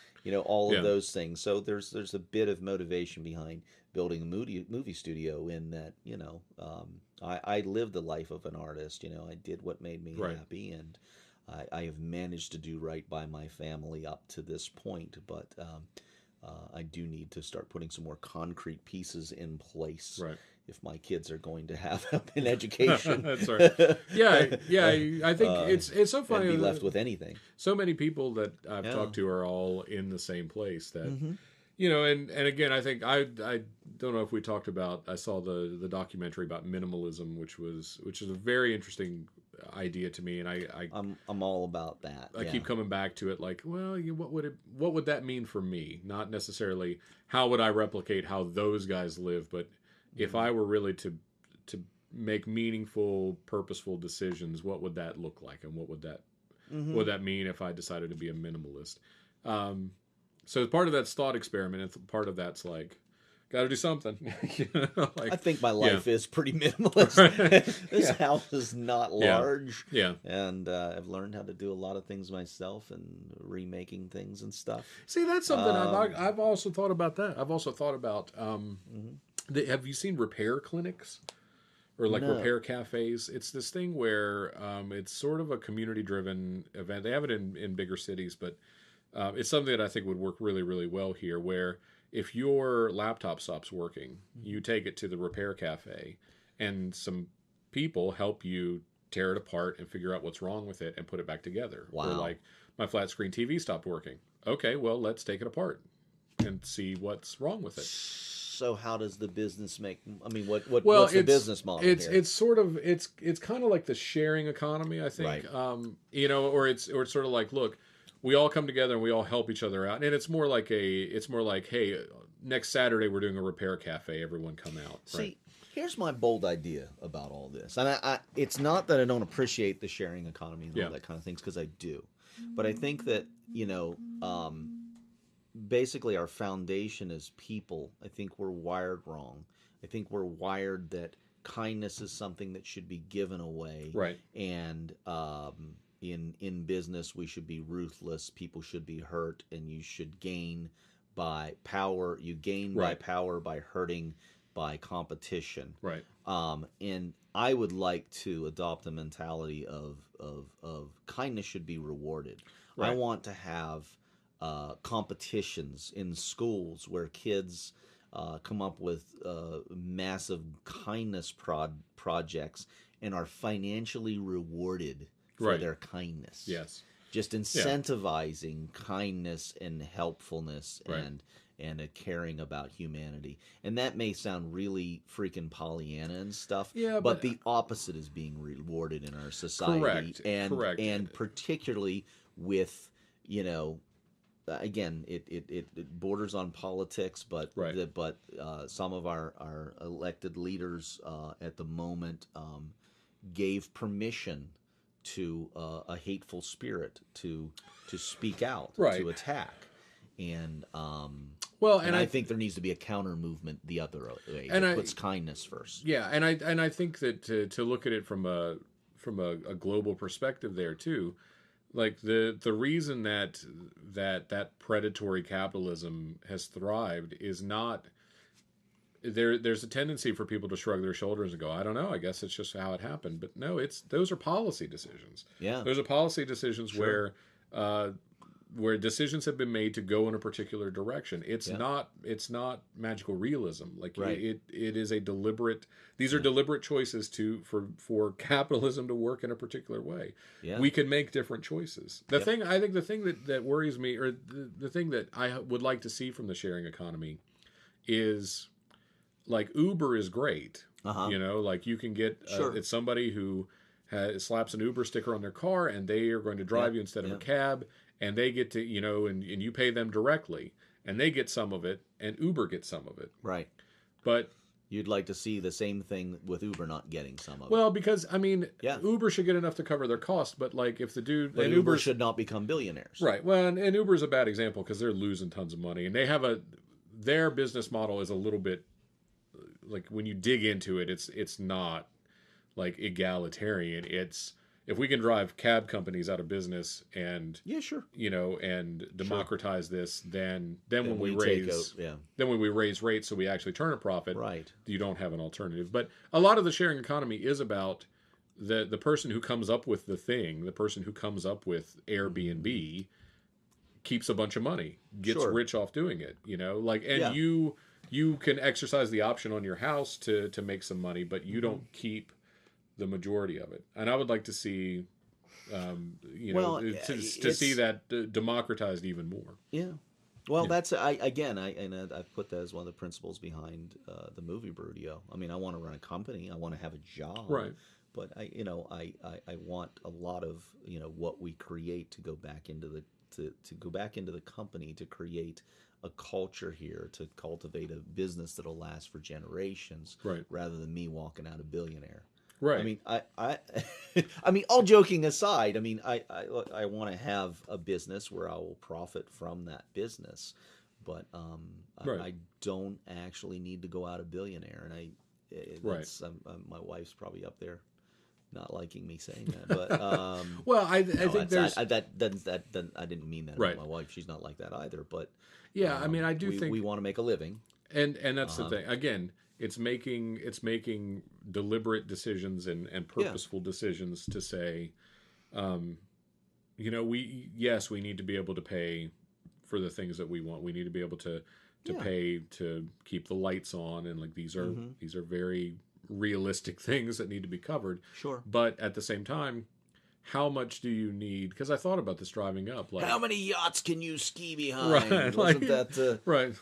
all of those things. So there's a bit of motivation behind building a movie studio in that, I lived the life of an artist. I did what made me happy, and I have managed to do right by my family up to this point. But I do need to start putting some more concrete pieces in place if my kids are going to have an education. That's right. I think it's so funny. And be left with anything. So many people that I've talked to are all in the same place that, and again, I think I don't know if we talked about. I saw the documentary about minimalism, which is a very interesting idea to me, and I'm all about that. I keep coming back to it. Like, well, what would that mean for me? Not necessarily how would I replicate how those guys live, but if I were really to make meaningful, purposeful decisions, what would that look like, and what would that mean if I decided to be a minimalist? So part of that's thought experiment, and part of that's like, got to do something. I think my life is pretty minimalist. This house is not large. Yeah. And I've learned how to do a lot of things myself and remaking things and stuff. See, that's something I've also thought about that. I've also thought about, have you seen repair clinics? Or like repair cafes? It's this thing where it's sort of a community-driven event. They have it in bigger cities, but it's something that I think would work really, really well here, where if your laptop stops working, you take it to the repair cafe, and some people help you tear it apart and figure out what's wrong with it and put it back together. Wow. Or like, my flat screen TV stopped working. Okay, well, let's take it apart and see what's wrong with it. So how does the business make? I mean, what's the business model? It's sort of it's kind of like the sharing economy, I think. Right. Or it's sort of like, look, we all come together and we all help each other out, and it's more like hey, next Saturday we're doing a repair cafe. Everyone come out. See, right? Here's my bold idea about all this, and it's not that I don't appreciate the sharing economy and all that kind of things, because I do, but I think that basically our foundation as people, I think we're wired wrong. I think we're wired that kindness is something that should be given away. Right. And in business, we should be ruthless. People should be hurt, and you should gain by power. You gain by power by hurting, by competition. Right. And I would like to adopt the mentality of kindness should be rewarded. Right. I want to have competitions in schools where kids come up with massive kindness projects and are financially rewarded for their kindness. Yes. Just incentivizing kindness and helpfulness and a caring about humanity. And that may sound really freaking Pollyanna and stuff, but the opposite is being rewarded in our society. Correct. And particularly with, again, it borders on politics, but some of our elected leaders at the moment gave permission to a hateful spirit to speak out, to attack, and I think there needs to be a counter movement the other way that puts kindness first. Yeah, and I think that to look at it from a global perspective there too. Like the reason that predatory capitalism has thrived is not there's a tendency for people to shrug their shoulders and go, I don't know, I guess it's just how it happened. But no, those are policy decisions. Yeah. Those are policy decisions where decisions have been made to go in a particular direction. It's not magical realism. Like it is a deliberate. These are deliberate choices for capitalism to work in a particular way. Yeah. We can make different choices. The thing that worries me, or the thing that I would like to see from the sharing economy, is like Uber is great. Like you can get it's somebody who slaps an Uber sticker on their car, and they are going to drive you instead of a cab. And they get to, and you pay them directly, and they get some of it, and Uber gets some of it. Right. But you'd like to see the same thing with Uber not getting some of it. Well, because, Uber should get enough to cover their cost, but like if the dude... But Uber should not become billionaires. Right. Well, and Uber's a bad example because they're losing tons of money, and they have their business model is a little bit, like when you dig into it, it's not like egalitarian. It's... If we can drive cab companies out of business and and democratize this, then when we raise rates so we actually turn a profit, you don't have an alternative. But a lot of the sharing economy is about the person who comes up with the thing, the person who comes up with Airbnb keeps a bunch of money, gets rich off doing it, you can exercise the option on your house to make some money, but you don't keep the majority of it. And I would like to see, see that democratized even more. Yeah. Well, that's I put that as one of the principles behind the movie Brewdio. I mean, I want to run a company. I want to have a job. Right. But I want a lot of what we create to go back into the company, to create a culture here, to cultivate a business that'll last for generations, right, rather than me walking out a billionaire. Right. I mean, I mean, all joking aside, I mean, I want to have a business where I will profit from that business, but right. I don't actually need to go out a billionaire, and right. My wife's probably up there not liking me saying that, but well, I think there's I didn't mean that right. about my wife. She's not like that either, but yeah, I mean, I do think we want to make a living, and that's the thing. Again, it's making deliberate decisions and purposeful decisions to say, we need to be able to pay for the things that we want. We need to be able to pay to keep the lights on, and like these are very realistic things that need to be covered. Sure. But at the same time, how much do you need? Because I thought about this driving up. Like, how many yachts can you ski behind? Right. Wasn't that right?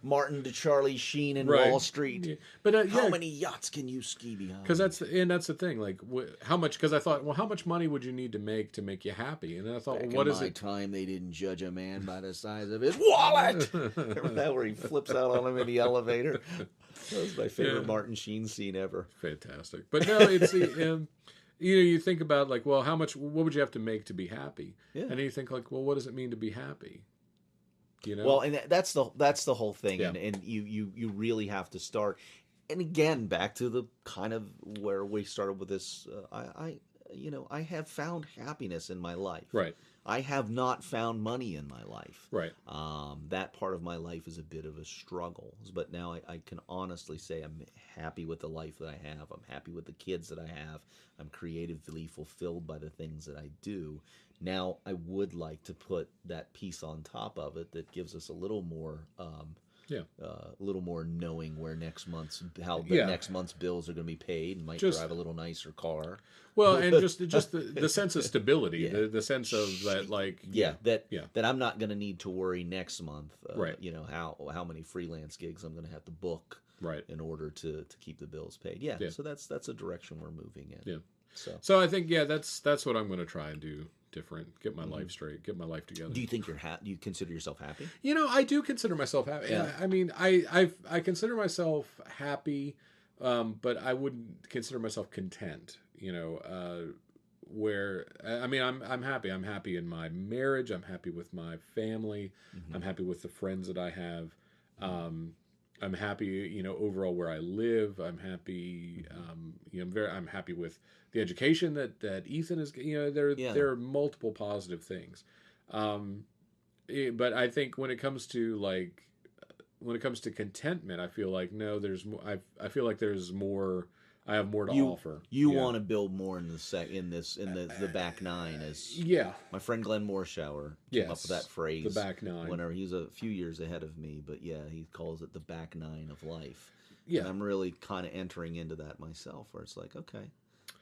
Martin to Charlie Sheen in right. Wall Street. Yeah. But how many yachts can you ski behind? Because that's the thing. Like, how much? Because I thought, well, how much money would you need to make you happy? And then I thought, back well, what in is my it? Time they didn't judge a man by the size of his wallet. Remember that where he flips out on him in the elevator? That was my favorite Martin Sheen scene ever. Fantastic. But no, it's you think about like, well, what would you have to make to be happy? Yeah. And then you think like, well, what does it mean to be happy? Well, and that's the whole thing, and you really have to start. And again, back to the kind of where we started with this. I have found happiness in my life. Right. I have not found money in my life. Right. That part of my life is a bit of a struggle, but now I can honestly say I'm happy with the life that I have. I'm happy with the kids that I have. I'm creatively fulfilled by the things that I do. Now, I would like to put that piece on top of it that gives us a little more, knowing where next month's bills are going to be paid, and might drive a little nicer car. Well, and just the sense of stability, the sense of that, like that I'm not going to need to worry next month. Right. How many freelance gigs I'm going to have to book. Right. In order to keep the bills paid. Yeah. So that's a direction we're moving in. Yeah. So I think that's what I'm going to try and do different. Get my life straight. Get my life together. Do you think do you consider yourself happy? I do consider myself happy. Yeah. I mean, I consider myself happy, but I wouldn't consider myself content. Where I'm happy. I'm happy in my marriage. I'm happy with my family. Mm-hmm. I'm happy with the friends that I have. I'm happy, overall where I live. I'm happy. I'm happy with the education that Ethan is. There are multiple positive things, but I think when it comes to contentment, I feel like there's more. I feel like there's more. I have more to offer. You want to build more in the back nine, as my friend Glenn Morshower came up with that phrase. The back nine. Whenever he's a few years ahead of me, but he calls it the back nine of life. Yeah, and I'm really kind of entering into that myself, where it's like, okay,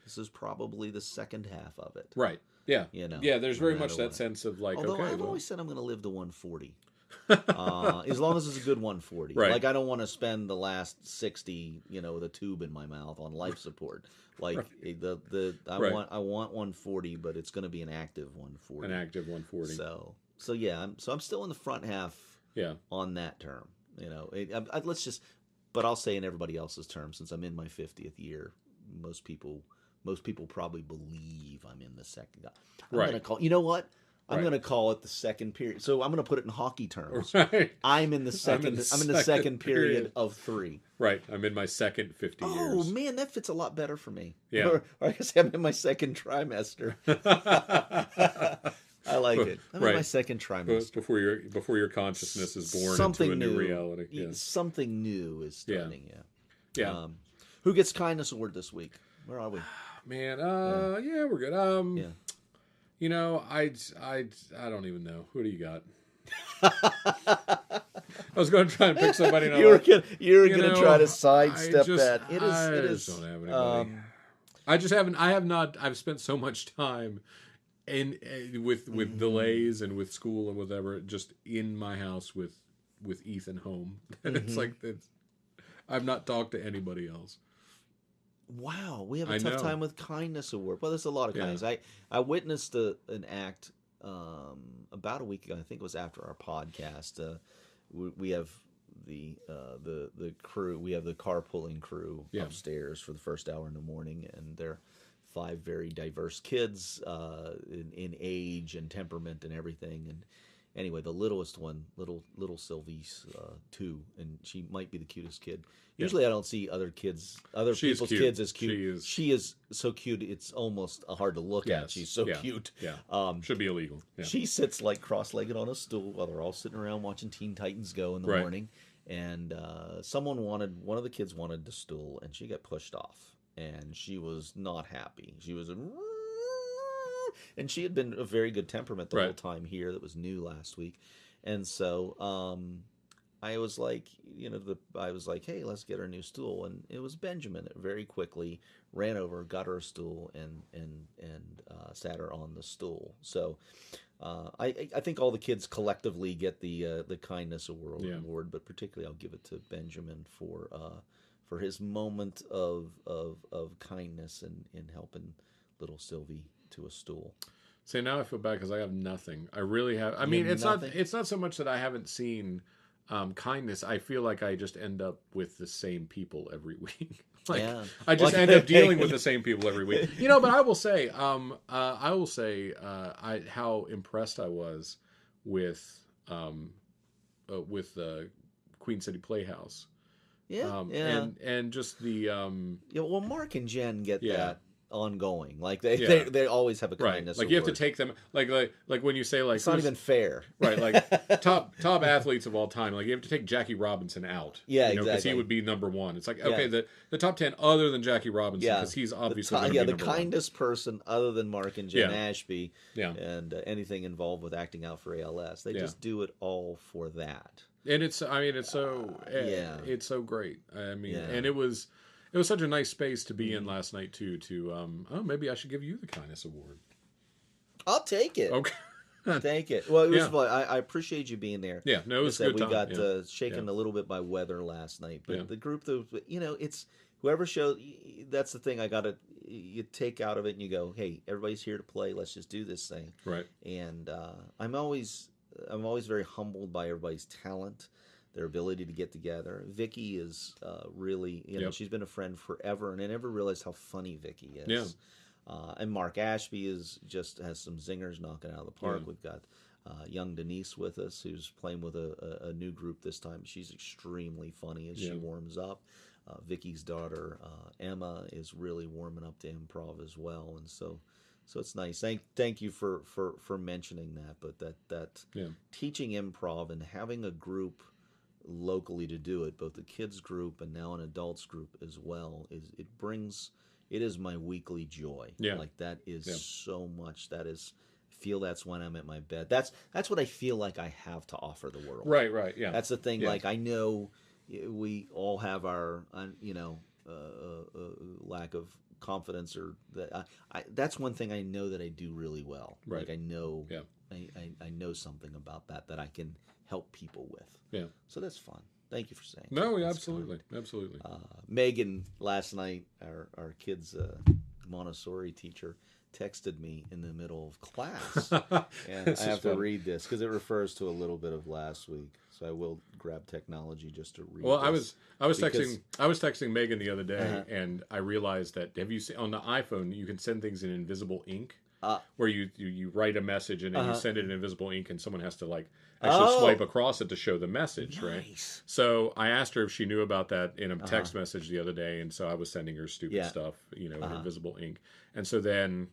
this is probably the second half of it. Right. Yeah. There's very much that sense of like, although I've always said I'm going to live to 140. As long as it's a good 140. Right. Like, I don't want to spend the last 60, with a tube in my mouth on life support. Like, I want 140, but it's going to be an active 140. An active 140. So I'm still in the front half. Yeah. On that term, but I'll say in everybody else's term, since I'm in my 50th year, most people probably believe I'm in the second. I'm going to call. You know what? I'm going to call it the second period. So I'm going to put it in hockey terms. Right. I'm in the second period of 3. Right. I'm in my second 50 years. Oh man, that fits a lot better for me. Yeah. Or I guess I'm in my second trimester. I like it. I'm in my second trimester. Before your consciousness is born into a new reality. Yeah. Something new is starting. Yeah. Who gets kindness award this week? Where are we? Man, we're good. I don't even know. Who do you got? I was going to try and pick somebody. You were going to try to sidestep that. It is. Don't have anybody. I have not. I've spent so much time and with delays and with school and whatever, just in my house with Ethan home. And it's like I've not talked to anybody else. Wow, we have a tough time with kindness award. Well, there's a lot of kindness. I witnessed an act about a week ago. I think it was after our podcast. We have the crew. We have the carpooling crew upstairs for the first hour in the morning, and they're 5 very diverse kids in age and temperament and everything. And anyway, the littlest one, little Sylvie's 2, and she might be the cutest kid. Usually, I don't see other people's kids as cute. She is so cute; it's almost hard to look at. She's so cute. Yeah, should be illegal. Yeah. She sits like cross-legged on a stool while they're all sitting around watching Teen Titans Go in the morning. And one of the kids wanted the stool, and she got pushed off, and she was not happy. She was and she had been a very good temperament the whole time here. That was new last week, and so I was like, hey, let's get her a new stool, and it was Benjamin. It very quickly ran over, got her a stool, and sat her on the stool. So I think all the kids collectively get the kindness award, but particularly I'll give it to Benjamin for his moment of kindness in helping little Sylvie to a stool. See, now I feel bad because I have nothing. I really have. I mean, it's not so much that I haven't seen kindness. I feel like I just end up with the same people every week. I just end up dealing with the same people every week. But I will say, how impressed I was with Queen City Playhouse. And just the well, Mark and Jen get that ongoing. Like they always have a kindness. Like you have to take them like when you say like it's not even fair. Right, like top athletes of all time. Like you have to take Jackie Robinson out. Yeah, exactly. Because he would be number 1. It's like okay, the top 10 other than Jackie Robinson because he's obviously the kindest person other than Mark and Jen Ashby. And anything involved with acting out for ALS, they just do it all for that. And it's so great. I mean, and it was such a nice space to be in last night too. Maybe I should give you the kindness award. I'll take it. Okay, take it. Well, it was fun. I appreciate you being there. Yeah, no, it was good. We got shaken a little bit by weather last night, but the group, it's whoever shows. That's the thing. You take out of it and you go, hey, everybody's here to play. Let's just do this thing. Right. And I'm always very humbled by everybody's talent, their ability to get together. Vicky is really, she's been a friend forever, and I never realized how funny Vicky is. Yeah. And Mark Ashby has some zingers knocking out of the park. Yeah. We've got young Denise with us, who's playing with a new group this time. She's extremely funny as she warms up. Vicky's daughter, Emma, is really warming up to improv as well, and so it's nice. Thank you for mentioning that. But that teaching improv and having a group locally to do it, both the kids group and now an adults group as well, it is my weekly joy. Yeah. Like that is so much. That's when I'm at my bed. That's what I feel like I have to offer the world. Right. Yeah. That's the thing. Yeah. Like I know we all have our lack of confidence, or that that's one thing I know that I do really well. Right. Like I know I know something about that I can help people with. Yeah. So that's fun. Thank you for saying that. No, absolutely. Megan last night, our kids' Montessori teacher, texted me in the middle of class, and I have to read this because it refers to a little bit of last week. So I will grab technology just to read. Well, this I was texting Megan the other day, and I realized that have you seen on the iPhone you can send things in invisible ink, where you write a message and then you send it in invisible ink, and someone has to actually swipe across it to show the message, right? So I asked her if she knew about that in a text message the other day, and so I was sending her stupid stuff, in invisible ink. And so then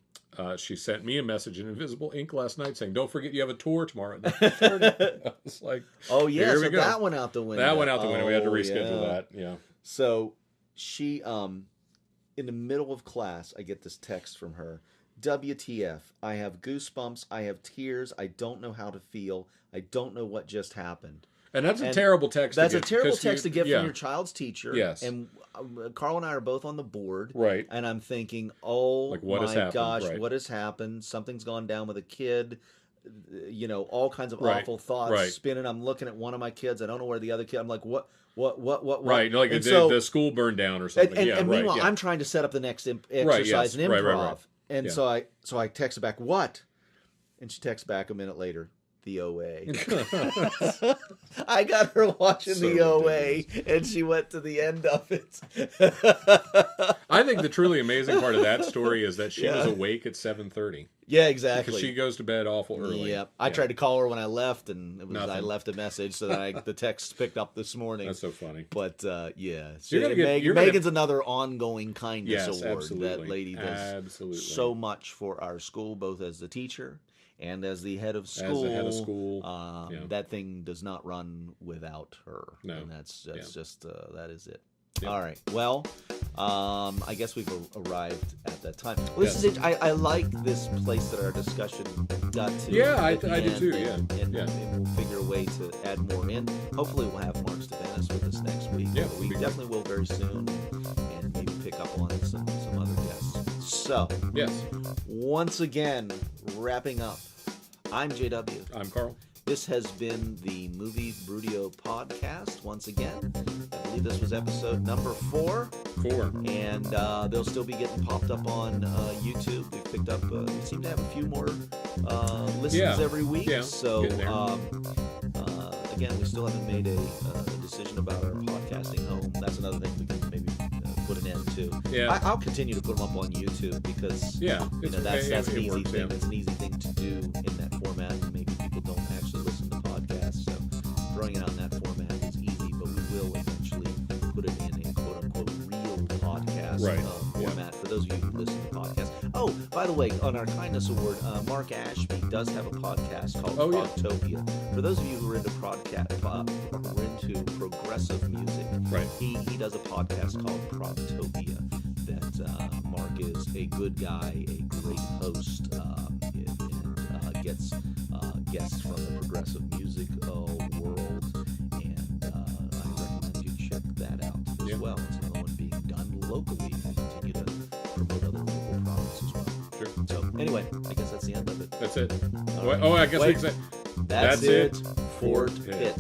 she sent me a message in invisible ink last night saying, "Don't forget you have a tour tomorrow at 9:30." I was like, "Oh yeah, so that went out the window." That went out the window. We had to reschedule that. Yeah. So she, in the middle of class, I get this text from her. WTF, I have goosebumps, I have tears, I don't know how to feel, I don't know what just happened. And that's a terrible text. That's a terrible text to get from your child's teacher. Yes. And Karl and I are both on the board. Right. And I'm thinking, oh my gosh, right. what has happened? Something's gone down with a kid. All kinds of awful thoughts spinning. I'm looking at one of my kids. I don't know where the other kid. I'm like, what? Right, like the school burned down or something. And meanwhile, I'm trying to set up the next exercise in improv. Right. And so I text her back, what? And she texts back a minute later, the OA. I got her watching the OA, and she went to the end of it. I think the truly amazing part of that story is that she was awake at 7:30. Yeah, exactly. Because she goes to bed awful early. Yep. I tried to call her when I left, and I left a message so that the text picked up this morning. That's so funny. But Megan's another ongoing kindness award. Absolutely. That lady does so much for our school, both as the teacher and as the head of school. That thing does not run without her. No. And that's just that is it. Yep. All right. Well, I guess we've arrived at that time. Well, this is it. I like this place that our discussion got to. Yeah, I do too. And we'll figure a way to add more in. Hopefully, we'll have Mark Stefanis with us next week. Yeah, we definitely will very soon, and maybe pick up on some other guests. So, yes. Once again, wrapping up. I'm JW. I'm Karl. This has been the Movie Brewdio podcast once again. I believe this was episode number 4. And they'll still be getting popped up on YouTube. We've picked up, we seem to have a few more listens every week. Yeah. So, again, we still haven't made a decision about our podcasting home. That's another thing we can maybe put an end to. Yeah. I'll continue to put them up on YouTube because that's an easy thing. It's an easy thing to do in that format. Maybe people don't actually listen to podcasts, so throwing it out in that format is easy. But we will eventually put it in a quote unquote real podcast format for those of you who listen to podcasts. Oh, by the way, on our Kindness Award, Mark Ashby does have a podcast called Progtopia. For those of you who are into progressive music, he does a podcast called Progtopia. That Mark is a good guy, a great host, and gets guests from the progressive music world. And I recommend you check that out as well. It's another one being done locally. We continue to promote other local products as well. Sure. So anyway, I guess that's the end of it. That's it. Right. I guess we can say that's it. Fort Pitt.